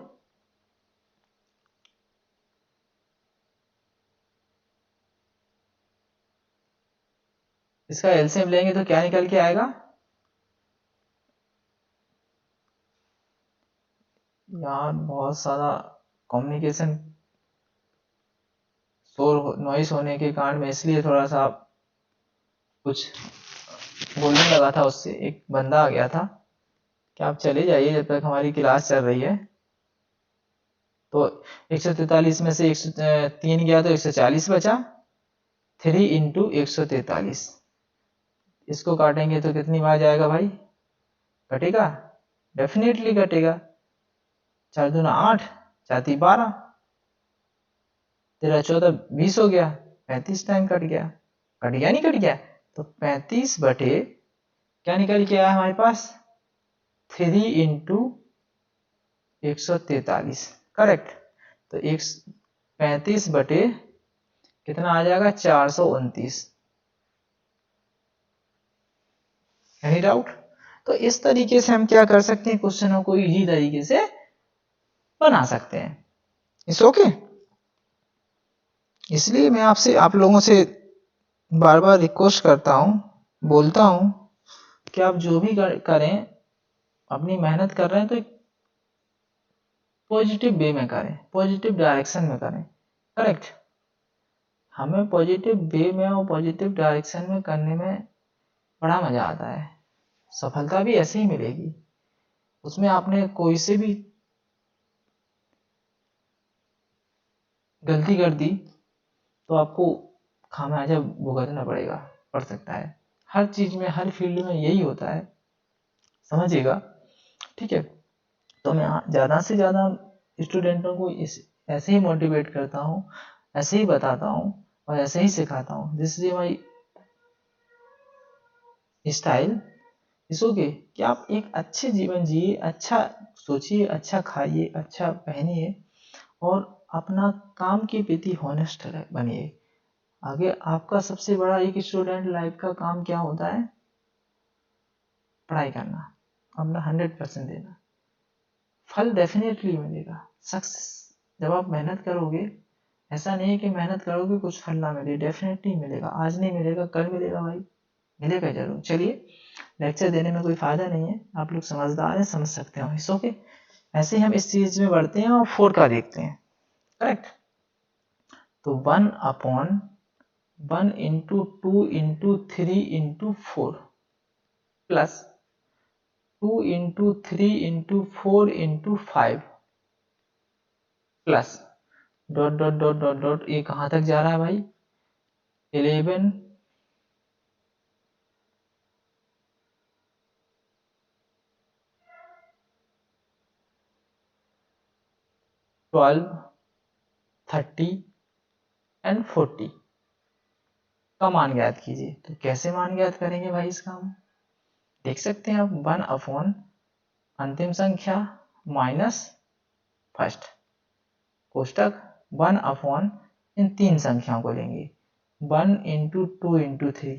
इसका एलसीएम लेंगे तो क्या निकल के आएगा यार, बहुत सारा कम्युनिकेशन शोर नॉइस होने के कारण में इसलिए थोड़ा सा कुछ बोलने लगा था, उससे एक बंदा आ गया था। क्या आप चले जाइए जब तक हमारी क्लास चल रही है। तो 143 में से 103 गया तो 140 बचा, 3 इंटू 143, इसको काटेंगे तो कितनी बार जाएगा भाई, कटेगा, डेफिनेटली कटेगा। 4 दूना 8, 4 12, 13 14 20 हो गया, 35 टाइम कट गया, कट गया नहीं कट गया। तो 35 बटे क्या निकल के आया हमारे पास, 3 इंटू 143, करेक्ट। तो 35 बटे कितना आ जाएगा 429, एनी डाउट। तो इस तरीके से हम क्या कर सकते हैं, क्वेश्चनों को इजी तरीके से बना सकते हैं, इस ओके। इसलिए मैं आपसे आप लोगों से बार बार रिक्वेस्ट करता हूं, बोलता हूं कि आप जो भी करें, अपनी मेहनत कर रहे हैं तो पॉजिटिव वे में करें, पॉजिटिव डायरेक्शन में करें, करेक्ट। हमें पॉजिटिव वे में और पॉजिटिव डायरेक्शन में करने में बड़ा मजा आता है, सफलता भी ऐसे ही मिलेगी। उसमें आपने कोई से भी गलती कर दी तो आपको खामियाजा भुगतना पड़ सकता है। हर चीज में, हर फील्ड में यही होता है, समझिएगा, ठीक है। तो मैं ज़्यादा से ज़्यादा स्टूडेंटों को ऐसे ही मोटिवेट करता हूँ, ऐसे ही बताता हूँ और ऐसे ही सिखाता हूँ, this is my style is okay, कि आप एक अच्छे जीवन जिए, अच्छा सोचिए, अच्छा खाइए, अच्छा पहनिए और अपना काम के प्रति हॉनेस्ट बनिए। आगे आपका सबसे बड़ा एक स्टूडेंट लाइफ का काम क्या होता है? पढ़ाई करना, अपना 100% देना, फल डेफिनेटली मिलेगा। सक्सेस जब आप मेहनत करोगे, ऐसा नहीं है कि मेहनत करोगे कुछ फल ना मिले, डेफिनेटली मिलेगा। आज नहीं मिलेगा कल मिलेगा भाई, मिलेगा जरूर। चलिए, लेक्चर देने में कोई फायदा नहीं है, आप लोग समझदार हैं, समझ सकते हो, इट्स ओके। ऐसे ही हम इस चीज में बढ़ते हैं और 4 का देखते हैं। करेक्ट, तो 1/1 into 2 into 3 into 4 plus 2 into 3 into 4 into 5 plus dot dot dot dot dot, ये कहाँ तक जा रहा है भाई? 11 12 30 एंड 40 का मान ज्ञात कीजिए। तो कैसे मान ज्ञात करेंगे भाई इसका? हम देख सकते हैं आप 1/, अंतिम संख्या माइनस फर्स्ट, कोष्टक 1/, इन तीन संख्याओं को लेंगे। 1 इंटू 2 इंटू 3,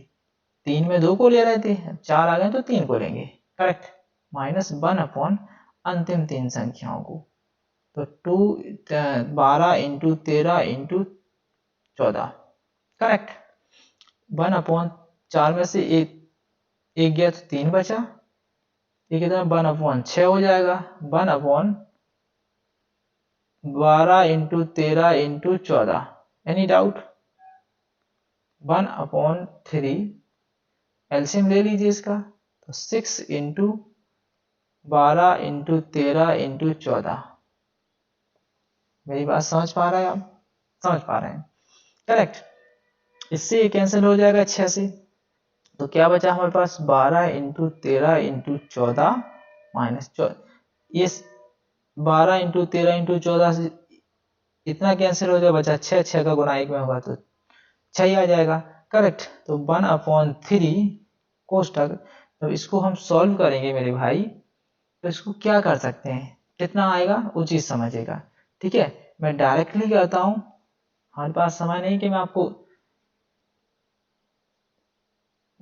3 में 2 को ले रहे थे, 4 आ गए तो 3 को लेंगे। करेक्ट, माइनस 1/, अंतिम तीन संख्याओं को, तो 12 इंटू 13 इंटू 14। करेक्ट, 1/4 में से एक गया तो 3 बचा, ये कितना 1/6 हो जाएगा। 1/12 into 13 into 14, any doubt? 1/3, LCM ले लीजिए इसका, तो 6 इंटू 12 इंटू 13 इंटू 14। मेरी बात समझ पा रहे हैं आप? समझ पा रहे हैं? करेक्ट, इससे ये कैंसिल हो जाएगा 6 से, तो क्या बचा हमारे पास? 12 इंटू 13 इंटू 14 माइनस 14। ये 12 इंटू 13 इंटू 14 से इतना कैंसिल हो जाएगा, बचा 6, 6 का गुना 1 में होगा तो 6 ही आ जाएगा। करेक्ट, तो 1/3 कोष्टक, तो इसको हम सॉल्व करेंगे मेरे भाई, तो इसको क्या कर सकते हैं, कितना आएगा वो चीज समझिएगा। ठीक है, मैं डायरेक्टली करता हूं, हमारे पास समय नहीं कि मैं आपको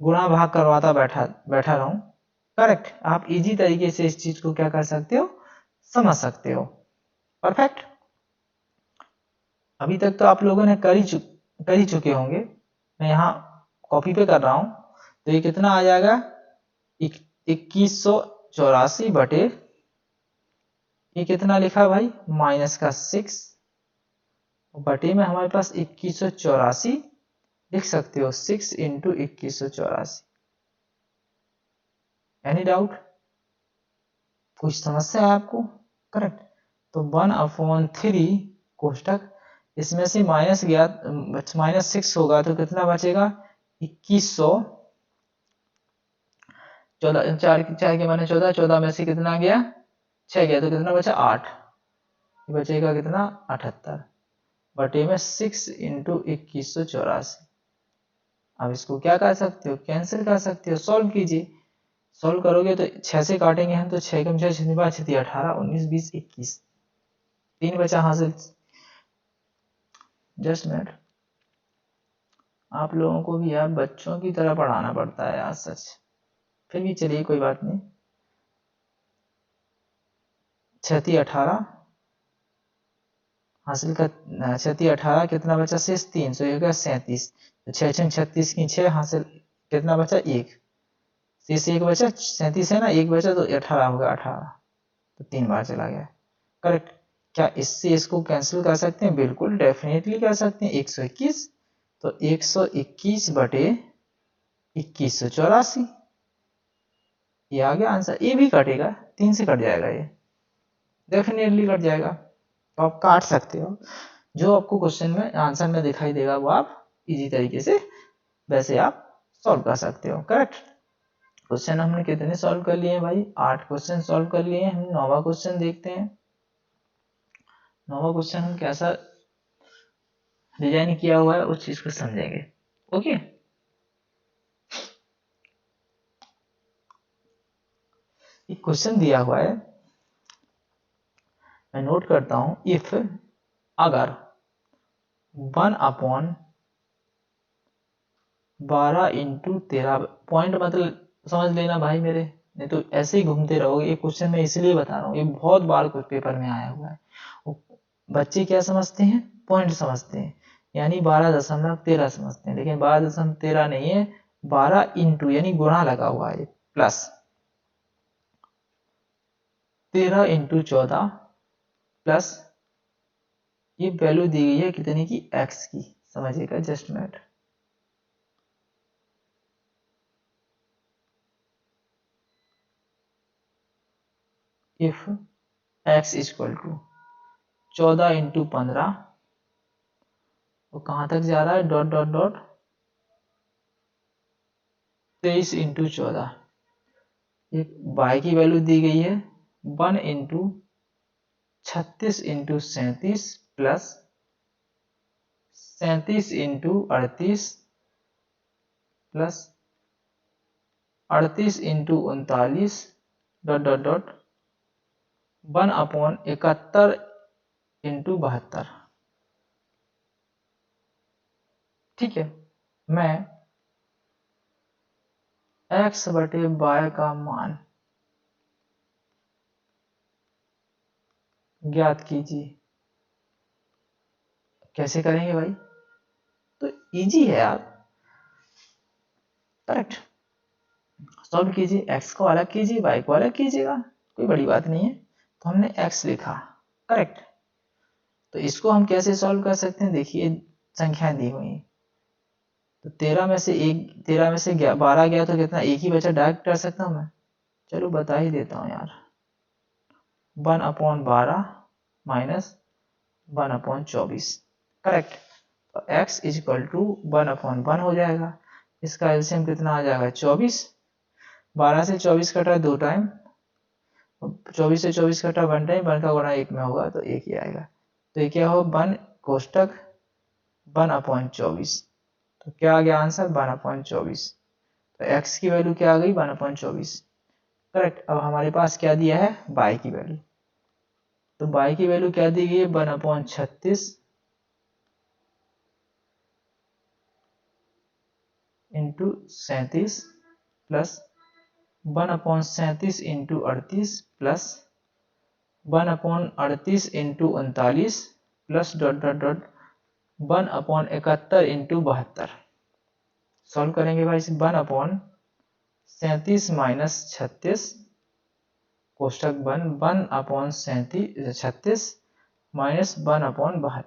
गुणा भाग करवाता बैठा रहूं। करेक्ट, आप इजी तरीके से इस चीज को क्या कर सकते हो, समझ सकते हो। परफेक्ट, अभी तक तो आप लोगों ने कर ही चुके होंगे, मैं यहाँ कॉपी पे कर रहा हूं। तो ये कितना आ जाएगा? 2184 बटे, ये कितना लिखा भाई? माइनस का 6 बटे में हमारे पास 2184 लिख सकते हो, 6 इंटू 2184। Any doubt? कुछ समस्या है आपको? करेक्ट, तो 1/3 कोष्टक, इसमें से माइनस गया, -6 होगा तो कितना बचेगा? 2100, 14, 4 के माने 14, 14 में से कितना गया? 6 गया तो कितना बचा? 8, बचेगा कितना? 78 बटे में 6 इंटू 2184। अब इसको क्या कर सकते हो? कैंसिल कर सकते हो, सॉल्व कीजिए। सॉल्व करोगे तो 6 से काटेंगे हम, तो 6 कम 6 18, 19, 20, 21, 3 बचा हासिल। जस्ट मिनट, आप लोगों को भी यार बच्चों की तरह पढ़ाना पड़ता है यार, सच। फिर भी चलिए कोई बात नहीं। 6 18 हासिल का, 6 18 कितना बचा? 6 3, तो 37, तो 6 36 की 6 हासिल, कितना बचा? 1, शेष 1 बचा, 37 है ना, 1 बचा तो 18 होगा, 18, तो 3 बार चला गया। करेक्ट, क्या इससे इसको कैंसिल कर सकते हैं? बिल्कुल डेफिनेटली कर सकते हैं। 121, तो 121 बटे 2184, ये आ गया आंसर। ये भी कटेगा, 3 से कट जाएगा, ये डेफिनेटली कट जाएगा, तो आप काट सकते हो। जो आपको क्वेश्चन में आंसर में दिखाई देगा वो आप इजी तरीके से वैसे आप सॉल्व कर सकते हो। करेक्ट, क्वेश्चन हमने कितने सॉल्व कर लिए हैं भाई? 8 क्वेश्चन सॉल्व कर लिए हैं। हम 9वां क्वेश्चन देखते हैं। 9वां क्वेश्चन हम कैसा डिजाइन किया हुआ है उस चीज को समझेंगे। ओके, एक क्वेश्चन दिया हुआ है, मैं नोट करता हूं, इफ अगर 1/12 इंटू 13, पॉइंट मतलब समझ लेना भाई मेरे, नहीं तो ऐसे ही घूमते रहोगे। ये क्वेश्चन मैं इसलिए बता रहा हूँ, ये बहुत बार कुछ पेपर में आया हुआ है। बच्चे क्या समझते हैं, पॉइंट समझते हैं, यानी 12.13 समझते हैं, लेकिन 12.13 नहीं है, 12 इंटू यानी गुणा लगा हुआ है, प्लस 13 इंटू 14 प्लस ये वैल्यू दी गई है कितने की, x की, समझिएगा just minute. If x equal to 14 into 15, तो कहां तक जा रहा है, डॉट डॉट डॉट 23 इंटू 14, एक y की वैल्यू दी गई है 1 into 36 into 37 plus 37 into 38 plus 38 into 39 dot dot dot 1/71 into 72। ठीक है, मैं x बटे y का मान ज्ञात कीजिए। कैसे करेंगे भाई, तो इजी है यार, करेक्ट। सॉल्व कीजिए, x को अलग कीजिए, y को अलग कीजिएगा, कोई बड़ी बात नहीं है। तो हमने x लिखा, करेक्ट। तो इसको हम कैसे सॉल्व कर सकते हैं, देखिए संख्या दी हुई है, तो 13 में से 12 गया तो कितना, एक ही बचा, डायरेक्ट कर सकता हूं मैं, चलो बता ही देता हूं यार, 1/12 माइनस 1/24, करेक्ट। तो x इक्वल टू 1/1 हो जाएगा, इसका एलसीएम कितना आ जाएगा, 24, 12 से 24 कटा 2 टाइम, 24 से 24 कटा 1 टाइम, 1 का गुणा 1 में होगा तो 1 ही आएगा। तो ये क्या हो, 1 कोष्टक 1/24, तो क्या आ गया आंसर, 1/24। तो x की वैल्यू क्या आ गई, 1/24, करेक्ट। अब हमारे पास क्या दिया है, y की वैल्यू, तो y की वैल्यू क्या दी गई है, 1/36 into 37 plus 1/37 into 38 plus 1/38 into 39 plus dot dot dot 1/71 into 72। Solve करेंगे भाई, 1/37 माइनस 36 कोष्टक 1/36 माइनस 1/72,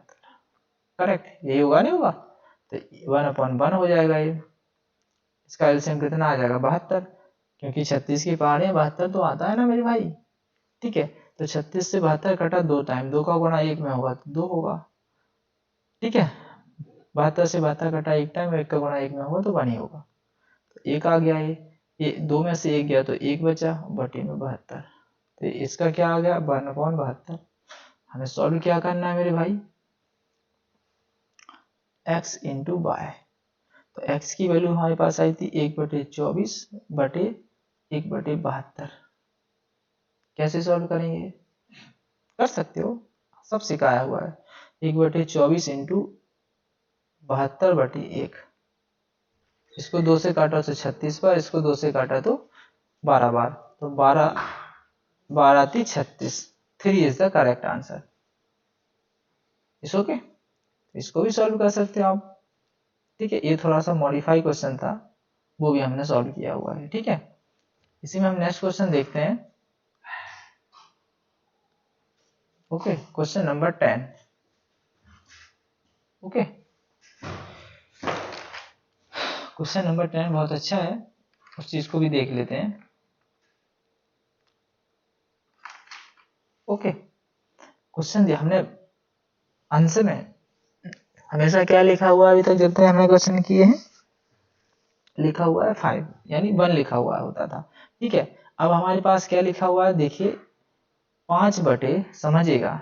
करेक्ट, यही होगा नहीं होगा, तो 1/1 हो जाएगा ये, इसका एलसीएम कितना आ जाएगा, 72, क्योंकि 36 की पावर है 72 तो आता है ना मेरे भाई। ठीक है, तो 36 से 72 कटा 2 टाइम, 2 का गुणा 1 में होगा तो 2 होगा। ठीक है, 72 से 72 कटा 1 टाइम, 1 का गुणा 1 में होगा तो 1 ही होगा, तो 1 आ गया, ये 2 में से 1 गया तो 1 बचा, बटे में 72, तो इसका क्या आ गया, 1/72। हमें सॉल्व क्या करना है मेरे भाई, x इंटू वाई, तो x की वैल्यू हमारे पास आई थी 1/24 बटे 1/72। कैसे सॉल्व करेंगे, कर सकते हो, सब सिखाया हुआ है, 1/24 इंटू 72/1, इसको 2 से काटा तो 36 बार, इसको 2 से काटा तो 12 बार, तो 12 थी 36, 3 इज द करेक्ट आंसर। इस ओके, इसको भी सॉल्व कर सकते हो आप। ठीक है, ये थोड़ा सा मॉडिफाई क्वेश्चन था, वो भी हमने सॉल्व किया हुआ है। ठीक है, इसी में हम नेक्स्ट क्वेश्चन देखते हैं। Okay, question number 10। Okay, question number 10 बहुत अच्छा है, उस चीज को भी देख लेते हैं। ओके, क्वेश्चन दिया हमने, आंसर में हमेशा क्या लिखा हुआ है, अभी तक जितने हमने क्वेश्चन किए हैं लिखा हुआ है 5, यानी 1 लिखा हुआ होता था। ठीक है, अब हमारे पास क्या लिखा हुआ है, देखिए 5 बटे, समझिएगा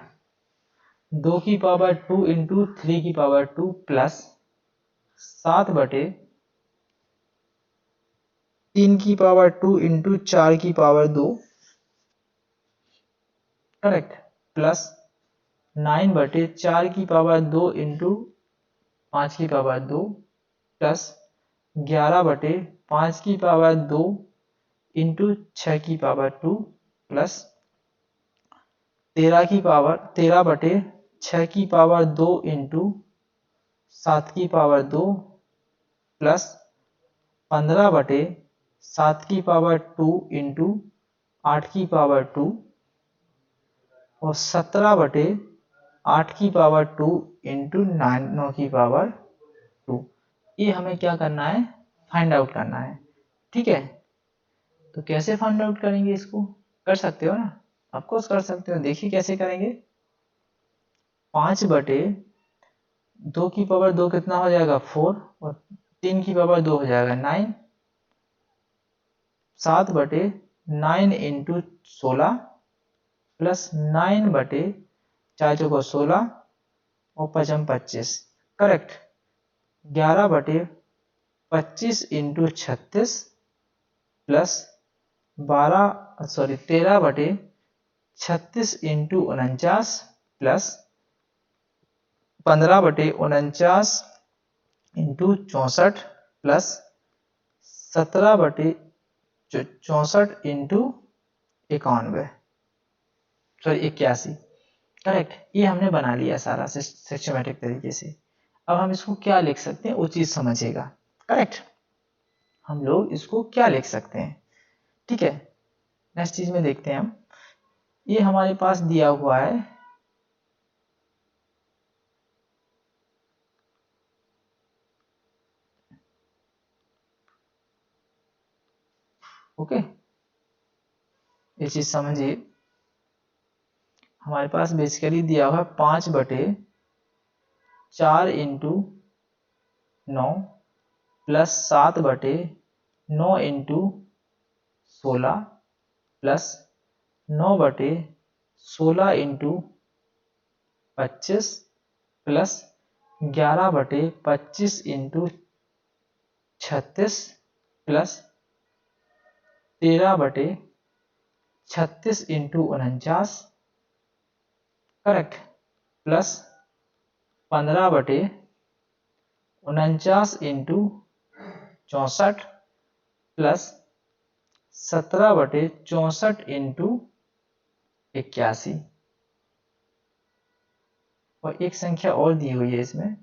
2 की पावर 2 इंटू 3 की पावर 2 प्लस 7 बटे 3 की पावर 2 इंटू 4 की power 2 correct, plus 9/4 into 5 plus 11/5 into 6 plus 13/6 into 7 plus 15/7 into 8 और 17/8 इंटू 9 ये हमें क्या करना है, फाइंड आउट करना है। ठीक है, तो कैसे फाइंड आउट करेंगे इसको, कर सकते हो ना, ऑफकोर्स कर सकते हो। देखिए कैसे करेंगे, 5/2 कितना हो जाएगा 4 और 3/2 हो जाएगा 9, 7/9 इंटू 16 प्लस 9/4 और 5/25 correct, 11/25 into 36 plus 13/36 into 49 plus 15/49 into 64 plus 17/64 into 81 correct. ये हमने बना लिया सारा सिस्टमेटिक तरीके से। अब हम इसको क्या लिख सकते हैं वो चीज समझिएगा, करेक्ट, हम लोग इसको क्या लिख सकते हैं। ठीक है, नेक्स्ट चीज में देखते हैं हम, ये हमारे पास दिया हुआ है ओके, ये चीज समझिए, हमारे पास बेसिकली दिया हुआ है 5/4 into 9 plus 7/9 into 16 plus 9/16 into 25 plus 11/25 into 36 plus 13/36 into 49 correct, plus 15/49 into 64 plus 17/64 into 81 और एक संख्या और दी हुई है इसमें,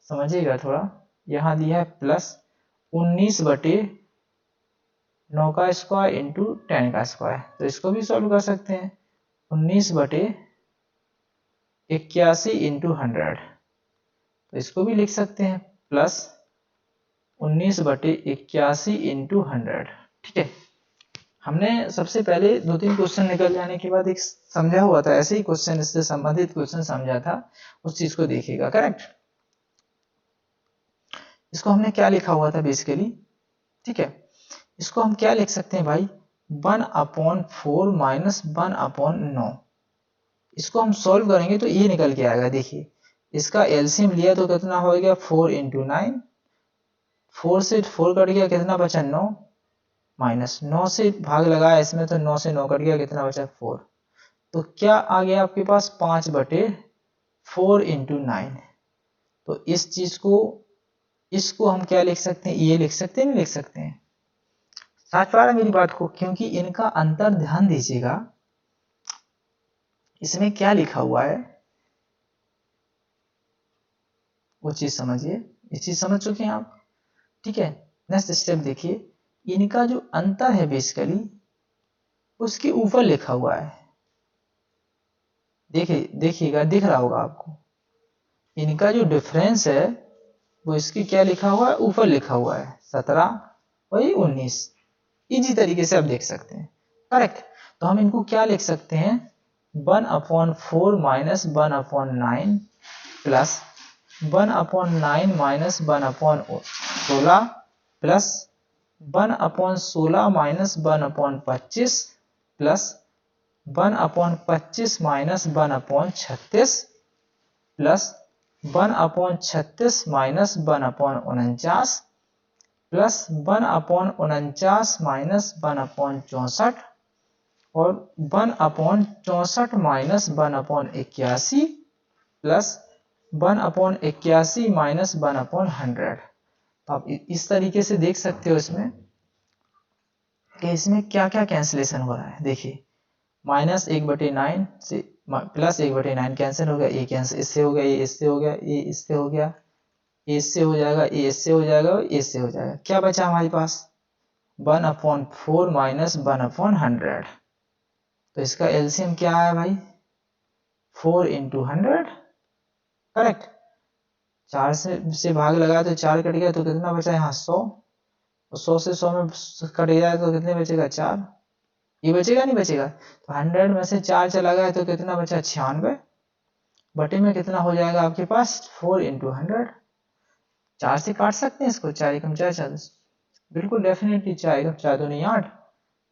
समझिएगा थोड़ा, यहाँ दिया है प्लस 19/9 का स्क्वायर इंटू 10 का स्क्वायर, तो इसको भी सॉल्व कर सकते हैं। 19/81 इंटू 100, तो इसको भी लिख सकते हैं प्लस 19/81 इंटू 100। ठीक है, हमने सबसे पहले 2-3 क्वेश्चन निकल जाने के बाद एक समझा हुआ था, ऐसे ही क्वेश्चन, इससे संबंधित क्वेश्चन समझा था, उस चीज को देखिएगा, करेक्ट। इसको हमने क्या लिखा हुआ था बेसिकली, ठीक है, इसको हम क्या लिख सकते हैं भाई, 1/4 माइनस 1/9, इसको हम सॉल्व करेंगे तो ये निकल के आएगा। देखिए इसका एलसीएम लिया तो कितना हो गया 4 इंटू 9, 4 से 4 कट गया, कितना बचा 9, माइनस 9 से भाग लगाया इसमें तो 9 से 9 कट गया, कितना बचा 4, तो क्या आ गया आपके पास 5/4 इंटू 9। तो इस चीज को, इसको हम क्या लिख सकते हैं, ये लिख सकते हैं, नहीं लिख सकते हैं, समझ पा रहे मेरी बात को, क्योंकि इनका अंतर ध्यान दीजिएगा, इसमें क्या लिखा हुआ है वो चीज समझिए, ये चीज समझ चुके हैं आप। ठीक है, नेक्स्ट स्टेप देखिए, इनका जो अंतर है बेसिकली उसके ऊपर लिखा हुआ है, देखिए देखिएगा, दिख रहा होगा आपको, इनका जो डिफरेंस है वो इसकी क्या लिखा हुआ है, ऊपर लिखा हुआ है 17 वही 19, इजी तरीके से आप देख सकते हैं, करेक्ट। तो हम इनको क्या लिख सकते हैं, 1/4 minus 1/9 plus 1/9 minus 1/16 plus 1/16 minus 1/25 plus 1/25 minus 1/36 plus 1/36 minus 1/49 plus 1/49 minus 1/64 और 1/64 माइनस 1/81 प्लस 1/81 माइनस 1/100। तो आप इस तरीके से देख सकते हो इसमें कि इसमें क्या क्या कैंसिलेशन हो रहा है। देखिए -1/9 से प्लस 1/9 कैंसिल हो गया, ये कैंसिल इससे हो गया, ये इससे हो गया, ये इससे हो गया, ये इससे हो जाएगा, ये इससे हो जाएगा, ये इससे हो जाएगा। क्या बचा हमारे पास 1/4 माइनस 1/100। तो इसका एलसीएम क्या है भाई 4 × 100। करेक्ट। 4 से भाग लगा तो 4 कट गया तो कितना बचा यहाँ 100। 100 से 100 में कट गया तो कितने बचेगा 4। ये बचेगा नहीं बचेगा। तो 100 में से 4 चला गया तो कितना बचा 96 बटे में कितना हो जाएगा आपके पास 4 × 100। 4 से काट सकते हैं इसको, 4 एकम 4 4 बिल्कुल डेफिनेटली 4 एकम 4 2 नहीं 8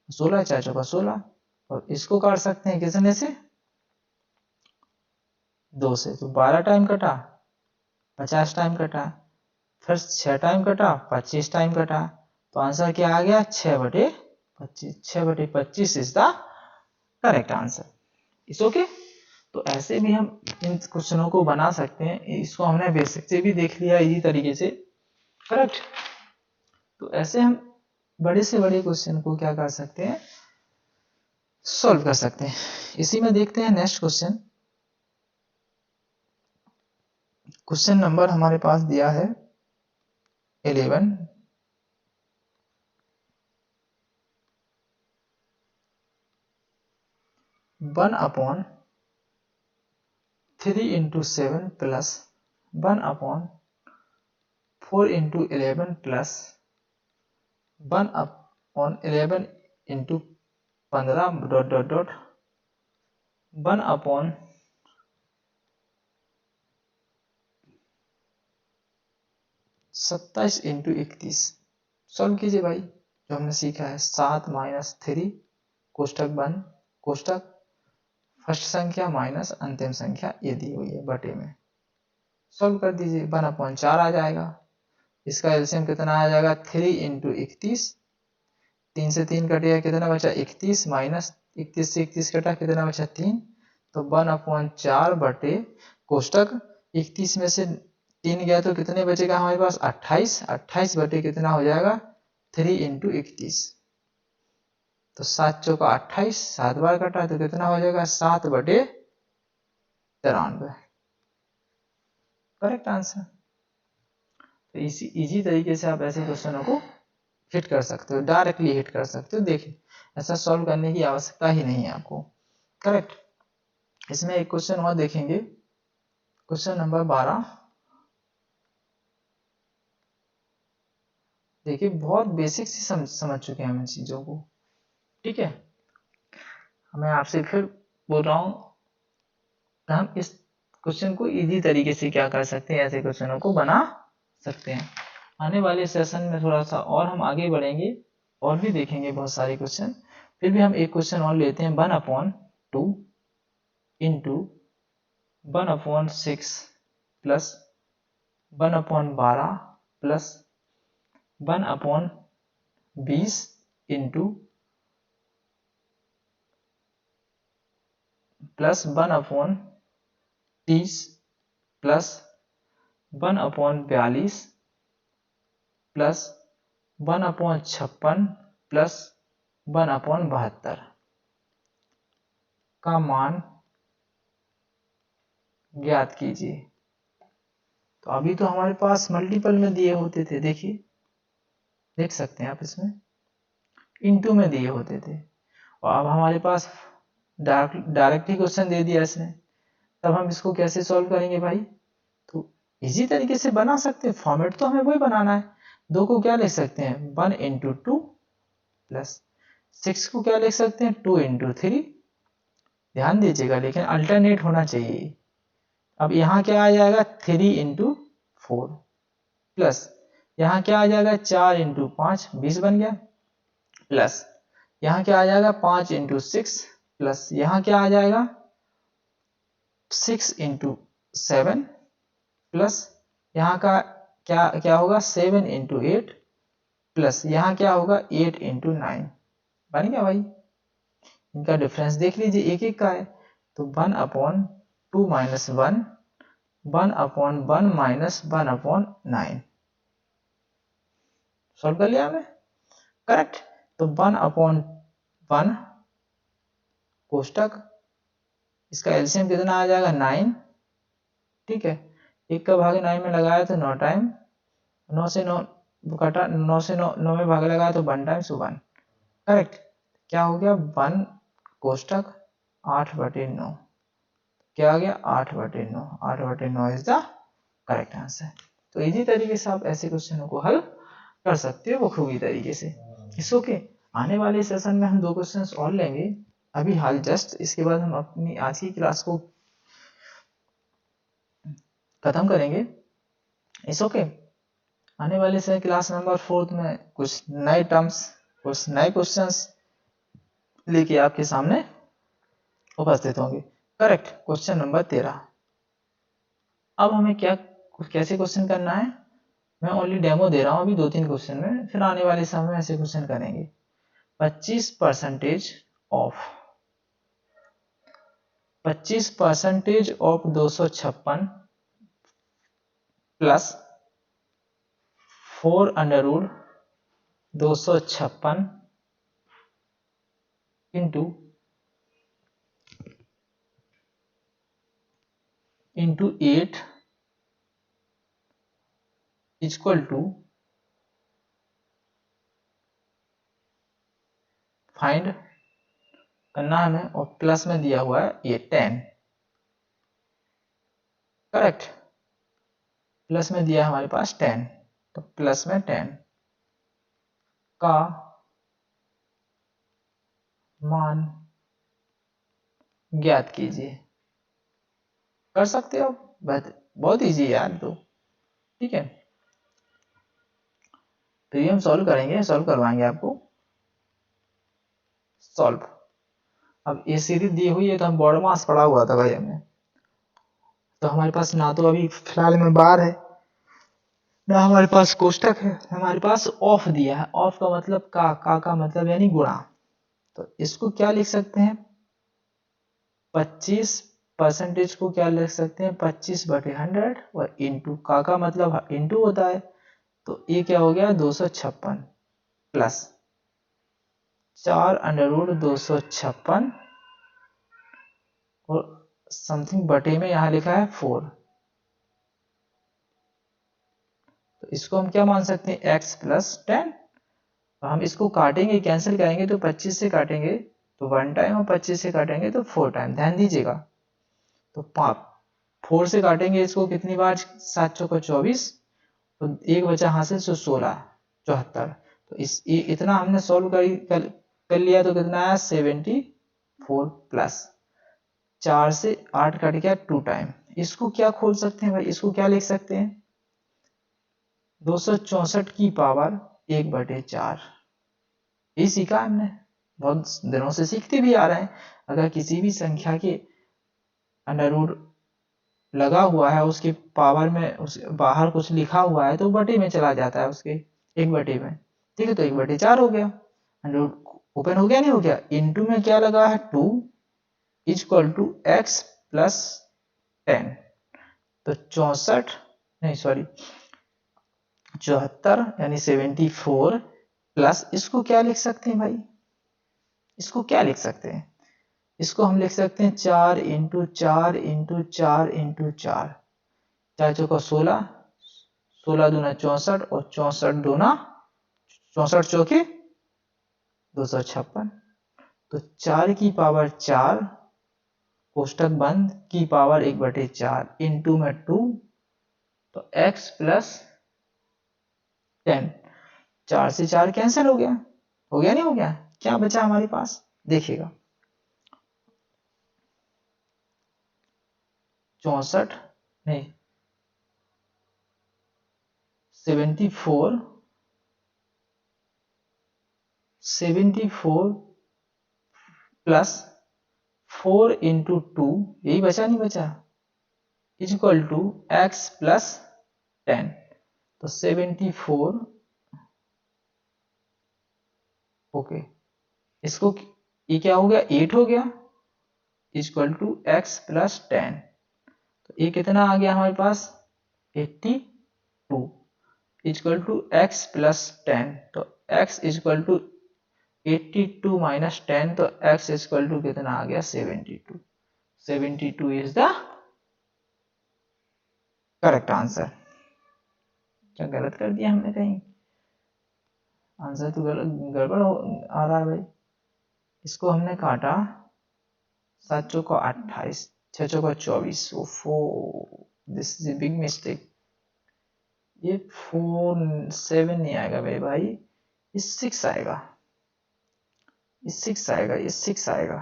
16 4 चौका 16। और इसको काट सकते हैं कितने से 2 से। तो 12 टाइम कटा 50 टाइम कटा, फिर 6 टाइम कटा 25 टाइम कटा। तो आंसर क्या आ गया 6/25। 6/25 is the correct answer. It's okay. तो ऐसे भी हम इन क्वेश्चनों को बना सकते हैं। इसको हमने बेसिक से भी देख लिया इजी तरीके से। करेक्ट। तो ऐसे हम बड़े से बड़े क्वेश्चन को क्या कर सकते हैं सॉल्व कर सकते हैं। इसी में देखते हैं नेक्स्ट क्वेश्चन। क्वेश्चन नंबर हमारे पास दिया है 11। One upon 3 × 7 plus 1/4 × 11 plus 1/11 × 15 dot dot dot 1/27 × 31। Solve कीजिए भाई। जो हमने सीखा है 7 - 3 कोष्टक बंद कोष्टक फर्स्ट संख्या माइनस अंतिम संख्या ये दी हुई है बटे में। सॉल्व कर दीजिए 1/4 आ जाएगा। इसका एलसीएम कितना आ जाएगा 3 × 31। 3 से 3 कट गया कितना बचा 31 माइनस 31 से 31 कटा कितना बचा 3। तो 1/4 बटे कोष्टक 31 में से 3 गया तो कितने बचेगा हमारे पास 28। 28 बटे कितना हो जाएगा 3 × 31। तो 7 चौका 28 7 बार कटा तो कितना हो जाएगा 7/93। Correct answer. तो इजी तरीके से आप ऐसे क्वेश्चनों को हिट कर सकते हो, डायरेक्टली हिट कर सकते हो। देखिए ऐसा सॉल्व करने की आवश्यकता ही नहीं है आपको। करेक्ट। इसमें एक क्वेश्चन और देखेंगे, क्वेश्चन नंबर 12। देखिए बहुत बेसिक से समझ चुके हैं हम इन चीजों को। ठीक है। मैं आपसे फिर बोल रहा हूं हम इस क्वेश्चन को इजी तरीके से क्या कर सकते हैं, ऐसे क्वेश्चनों को बना सकते हैं। आने वाले सेशन में थोड़ा सा और हम आगे बढ़ेंगे और भी देखेंगे बहुत सारे क्वेश्चन। फिर भी हम एक क्वेश्चन और लेते हैं 1/2 into 1/6 plus 1/12 plus 1/20 into plus 1/30 plus 1/42 plus 1/56 plus 1/72 का मान ज्ञात कीजिए। तो अभी तो हमारे पास मल्टीपल में दिए होते थे, देखिए देख सकते हैं आप इसमें इनटू में दिए होते थे और अब हमारे पास डायरेक्ट ही क्वेश्चन दे दिया इसने। तब हम इसको कैसे सॉल्व करेंगे भाई। तो इजी तरीके से बना सकते हैं, फॉर्मेट तो हमें वही बनाना है। 2 को क्या लिख सकते हैं 1 × 2 प्लस 6 को क्या लिख सकते हैं 2 × 3। ध्यान दीजिएगा लेकिन अल्टरनेट होना चाहिए। अब यहाँ क्या आ जाएगा 3 × 4 प्लस यहाँ क्या आ जाएगा 4 × 5 20 बन गया प्लस यहाँ क्या आ जाएगा 5 × 6 प्लस यहाँ क्या आ जाएगा 6 × 7 प्लस यहाँ का क्या होगा 7 × 8 प्लस यहाँ क्या होगा 8 × 9 बन गया भाई। इनका डिफरेंस देख लीजिए, एक एक का है, तो 1/2 माइनस 1, 1/1 माइनस 1/9। सॉल्व कर लिया हमने, करेक्ट। तो 1/1 कोष्टक, इसका एलसीएम कितना आ जाएगा 9, ठीक है। एक का भाग 9 में लगाया तो 9 टाइम, 9 से 9 कटा, 9 से 9 में भाग लगाया तो 1 टाइम्स 1, करेक्ट। क्या हो गया 1 कोष्टक 8/9, क्या आ गया 8/9, 8/9 इज द करेक्ट आंसर। तो इजी तरीके से आप ऐसे क्वेश्चनों को हल कर सकते हो बखूबी तरीके से। इस ओके, आने वाले सेशन में हम 2 क्वेश्चंस और लेंगे अभी हाल जस्ट, इसके बाद हम अपनी आज की क्लास को खत्म करेंगे। इस ओके, आने वाले से क्लास नंबर 4 में कुछ नए टर्म्स, कुछ नए क्वेश्चंस लेके आपके सामने उपस्थित होंगे, करेक्ट। Question number 13। अब हमें क्या कैसे क्वेश्चन करना है, मैं ओनली डेमो दे रहा हूं अभी 2-3 क्वेश्चन में, फिर आने वाले समय में ऐसे क्वेश्चन करेंगे। 25% of 25% of 256 plus 4√256 into 8 equal to find करना हमें, और प्लस में दिया हुआ है ये 10, करेक्ट। प्लस में दिया है हमारे पास 10, तो प्लस में 10 का मान ज्ञात कीजिए। कर सकते हो, बहुत इजी यार, तो ठीक है। तो ये हम सॉल्व करेंगे, सॉल्व करवाएंगे आपको। सॉल्व, अब ये सीरीज दी हुई है तो हम बॉर्ड मास पढ़ा हुआ था भाई हमें, तो हमारे पास ना तो अभी फिलहाल में बार है, ना हमारे पास कोष्टक है, हमारे पास ऑफ दिया है। ऑफ का मतलब का मतलब यानी गुणा, तो इसको क्या लिख सकते हैं 25% को क्या लिख सकते हैं 25/100, और इंटू का मतलब इंटू होता है, तो ये क्या हो गया 256 प्लस 4√256 और समथिंग बटे में यहाँ लिखा है 4, तो इसको हम क्या मान सकते हैं x + 10। हम इसको काटेंगे, कैंसिल करेंगे तो 25 से काटेंगे तो 1 टाइम, और 25 से काटेंगे तो 4 टाइम, ध्यान दीजिएगा। तो 4 से काटेंगे इसको कितनी बार, 7 चौका 24, तो एक बचा हासिल, 16 74। तो इतना हमने सॉल्व कर लिया, तो कितना आया 74 प्लस 4 से 8 कट गया 2 टाइम। इसको क्या खोल सकते हैं भाई, इसको क्या लिख सकते हैं 264 की पावर 1/4। ये सीखा हमने, बहुत दिनों से सीखते भी आ रहे हैं। अगर किसी भी संख्या के अंडर रूट लगा हुआ है, उसके पावर में उस बाहर कुछ लिखा हुआ है, तो बटे में चला जाता है, उसके 1/, में, ठीक है। तो 1/4 हो गया, अंडर रूट ओपन हो गया, नहीं हो गया। इनटू में क्या लगा है 2 इक्वल टू x + 10, तो 74 नहीं सॉरी 74 यानी 74 प्लस, इसको क्या लिख सकते हैं भाई, इसको क्या लिख सकते हैं, इसको हम लिख सकते हैं 4 × 4 × 4 × 4, 4 चौका 16, 16 दूना 64, और 64 दूना 64 चौके 256, तो 4 की पावर 4 कोष्टक बंद की पावर 1/4 इंटू में 2, तो x + 10, 4 से 4 कैंसिल हो गया, नहीं हो गया। क्या बचा हमारे पास देखिएगा 64 नहीं 74 प्लस 4 × 2, यही बचा नहीं बचा, इक्वल टू x + 10, तो 74 ओके। इसको ये क्या हो गया 8 हो गया इक्वल टू x प्लस 10। तो ये कितना आ गया हमारे पास 82 इक्वल टू x प्लस 10। तो x इक्वल टू 82 माइनस 10, तो x इक्वल टू कितना आ गया 72। 72 इज द करेक्ट आंसर। क्या गलत कर दिया हमने कहीं? आंसर तो गड़बड़ आ रहा है भाई। इसको हमने काटा 7 चौको 28, 6 चौको 24। ओफो, this is a big mistake. ये 4 7 नहीं आएगा मेरे भाई, ये 6 आएगा, ये 6 आएगा, ये 6 आएगा।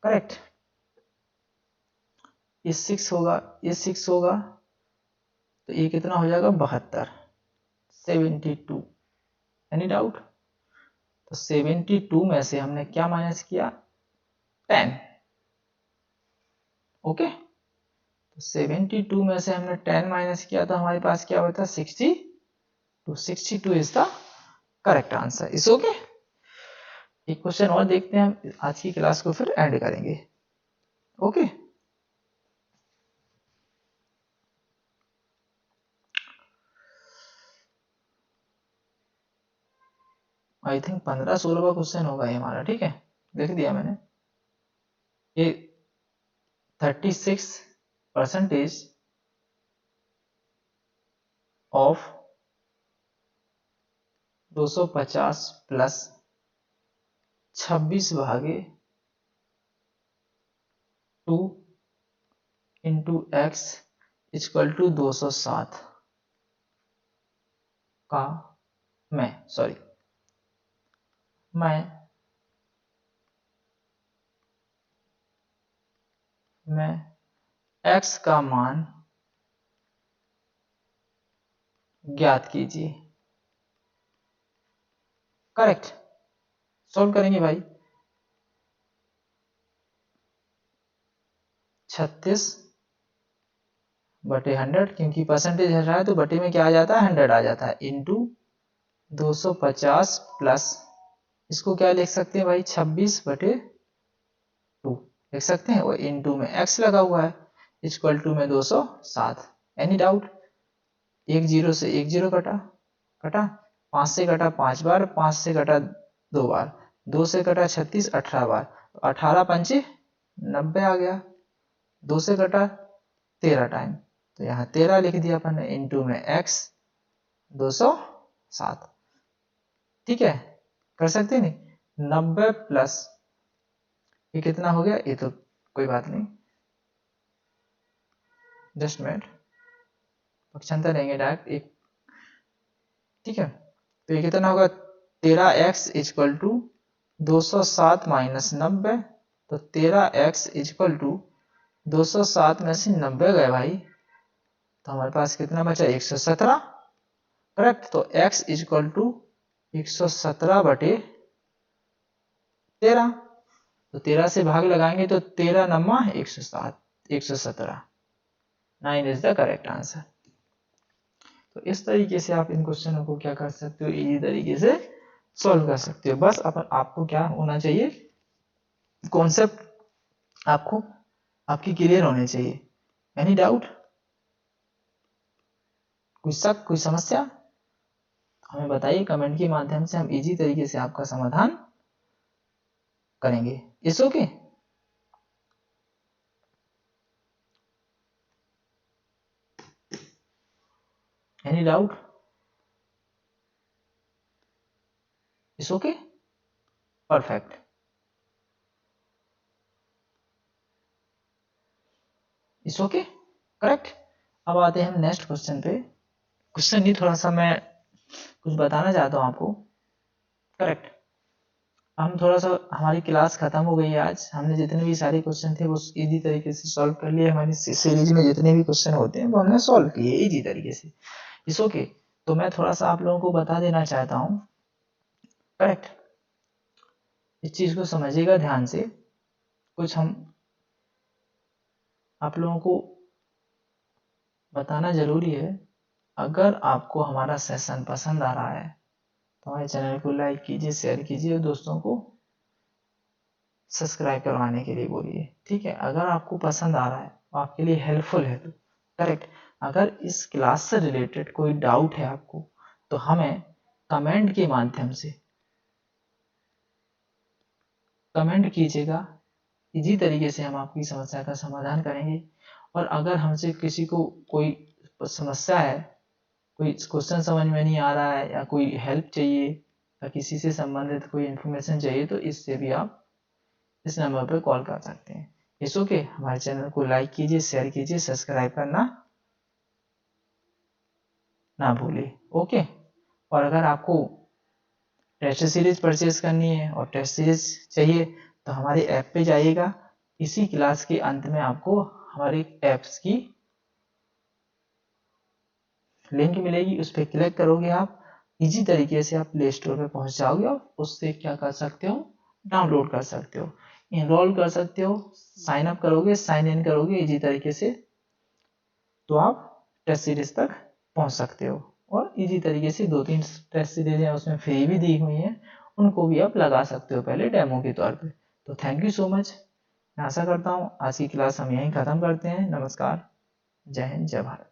करेक्ट, ये 6 होगा, ये 6 होगा, तो ये कितना हो जाएगा 72, 72। Any doubt? तो 72 में से हमने क्या माइनस किया 10। ओके, तो 72 में से हमने 10 माइनस किया तो हमारे पास क्या होता है 62। 62 is the correct answer. Is okay. एक क्वेश्चन और देखते हैं, हम आज की क्लास को फिर एंड करेंगे। ओके, आई थिंक 15-16वां क्वेश्चन होगा ये हमारा। ठीक है, देख दिया मैंने। ये 36% ऑफ 250 प्लस 26 भागे 2 इंटू एक्स इक्वल टू 207 का मैं x का मान ज्ञात कीजिए। करेक्ट, सॉल्व करेंगे भाई। 36/100, क्योंकि परसेंटेज हट रहा है तो बटे में क्या आ जाता है 100 आ जाता है, इंटू 250 प्लस, इसको क्या लिख सकते हैं भाई 26/2 लिख सकते हैं, और इंटू में x लगा हुआ है इक्वल टू में 207। Any doubt? 1 0 से 1 0 कटा, 5 से कटा 5 बार, 5 से कटा 2 बार, 2 से कटा 36 18 बार, 18 पंचे 90 आ गया। 2 से कटा 13 टाइम, तो यहाँ 13 लिख दिया अपन ने, इंटू में x 207। ठीक है, कर सकते नहीं? 90 प्लस ये कितना हो गया, ये तो कोई बात नहीं, जस्ट मिनट, पक्षांतर लेंगे डायरेक्ट एक। ठीक है, तो ये कितना होगा 13x इक्वल टू 207 माइनस 90, तो 13x इक्वल टू 207 में से 90 गए भाई, तो हमारे पास कितना बचा 117। करेक्ट, तो x इक्वल टू 117/13, तो 13 से भाग लगाएंगे तो 13 9 107, 117। 9 इज द करेक्ट आंसर। तो इस तरीके से आप इन क्वेश्चनों को क्या कर सकते हो, इजी तरीके से सॉल्व कर सकते हो। बस आपको क्या होना चाहिए, कॉन्सेप्ट आपको आपकी क्लियर होने चाहिए। एनी डाउट, कोई शक, कोई समस्या, हमें बताइए कमेंट के माध्यम से, हम इजी तरीके से आपका समाधान करेंगे। It's okay. Any doubt? It's okay, perfect. It's okay, correct. अब आते हैं हम नेक्स्ट क्वेश्चन पे। क्वेश्चन नहीं, थोड़ा सा मैं कुछ बताना चाहता हूँ आपको। करेक्ट, हम थोड़ा सा, हमारी क्लास खत्म हो गई है आज, हमने जितने भी सारे क्वेश्चन थे वो इजी तरीके से सॉल्व कर लिए। हमारी सीरीज में जितने भी क्वेश्चन होते हैं वो हमने सॉल्व किए इजी तरीके से। इट्स ओके, तो मैं थोड़ा सा आप लोगों को बता देना चाहता हूँ। करेक्ट, इस चीज को समझिएगा ध्यान से। कुछ हम आप लोगों को बताना जरूरी है। अगर आपको हमारा सेशन पसंद आ रहा है तो हमारे चैनल को लाइक कीजिए, शेयर कीजिए और दोस्तों को सब्सक्राइब करवाने के लिए बोलिए, ठीक है। अगर आपको पसंद आ रहा है, आपके लिए हेल्पफुल है तो करेक्ट। अगर इस क्लास से रिलेटेड कोई डाउट है आपको तो हमें कमेंट के माध्यम से कमेंट कीजिएगा, इसी तरीके से हम आपकी समस्या का समाधान करेंगे। और अगर हमसे किसी को कोई समस्या है, कोई क्वेश्चन समझ में नहीं आ रहा है या कोई हेल्प चाहिए या किसी से संबंधित कोई इन्फॉर्मेशन चाहिए तो इससे भी आप इस नंबर पर कॉल कर सकते हैं। It's okay. हमारे चैनल को लाइक कीजिए, शेयर कीजिए, सब्सक्राइब करना ना भूलिए, ओके। और अगर आपको टेस्ट सीरीज परचेज करनी है और टेस्ट सीरीज चाहिए तो हमारे ऐप पे जाइएगा। इसी क्लास के अंत में आपको हमारे ऐप्स की लिंक मिलेगी, उस पर क्लिक करोगे आप, इजी तरीके से आप प्ले स्टोर पे पहुंच जाओगे और उससे क्या कर सकते हो, डाउनलोड कर सकते हो, इनरोल कर सकते हो, साइन अप करोगे, साइन इन करोगे इजी तरीके से तो आप टेस्ट सीरीज तक पहुंच सकते हो। और इजी तरीके से 2-3 टेस्ट सीरीज हैं उसमें फ्री भी दी हुई हैं, उनको भी आप लगा सकते हो पहले डेमो के तौर पे। तो थैंक यू सो मच। मैं आशा करता हूँ आज की क्लास हम यहीं ख़त्म करते हैं। नमस्कार, जय हिंद, जय भारत।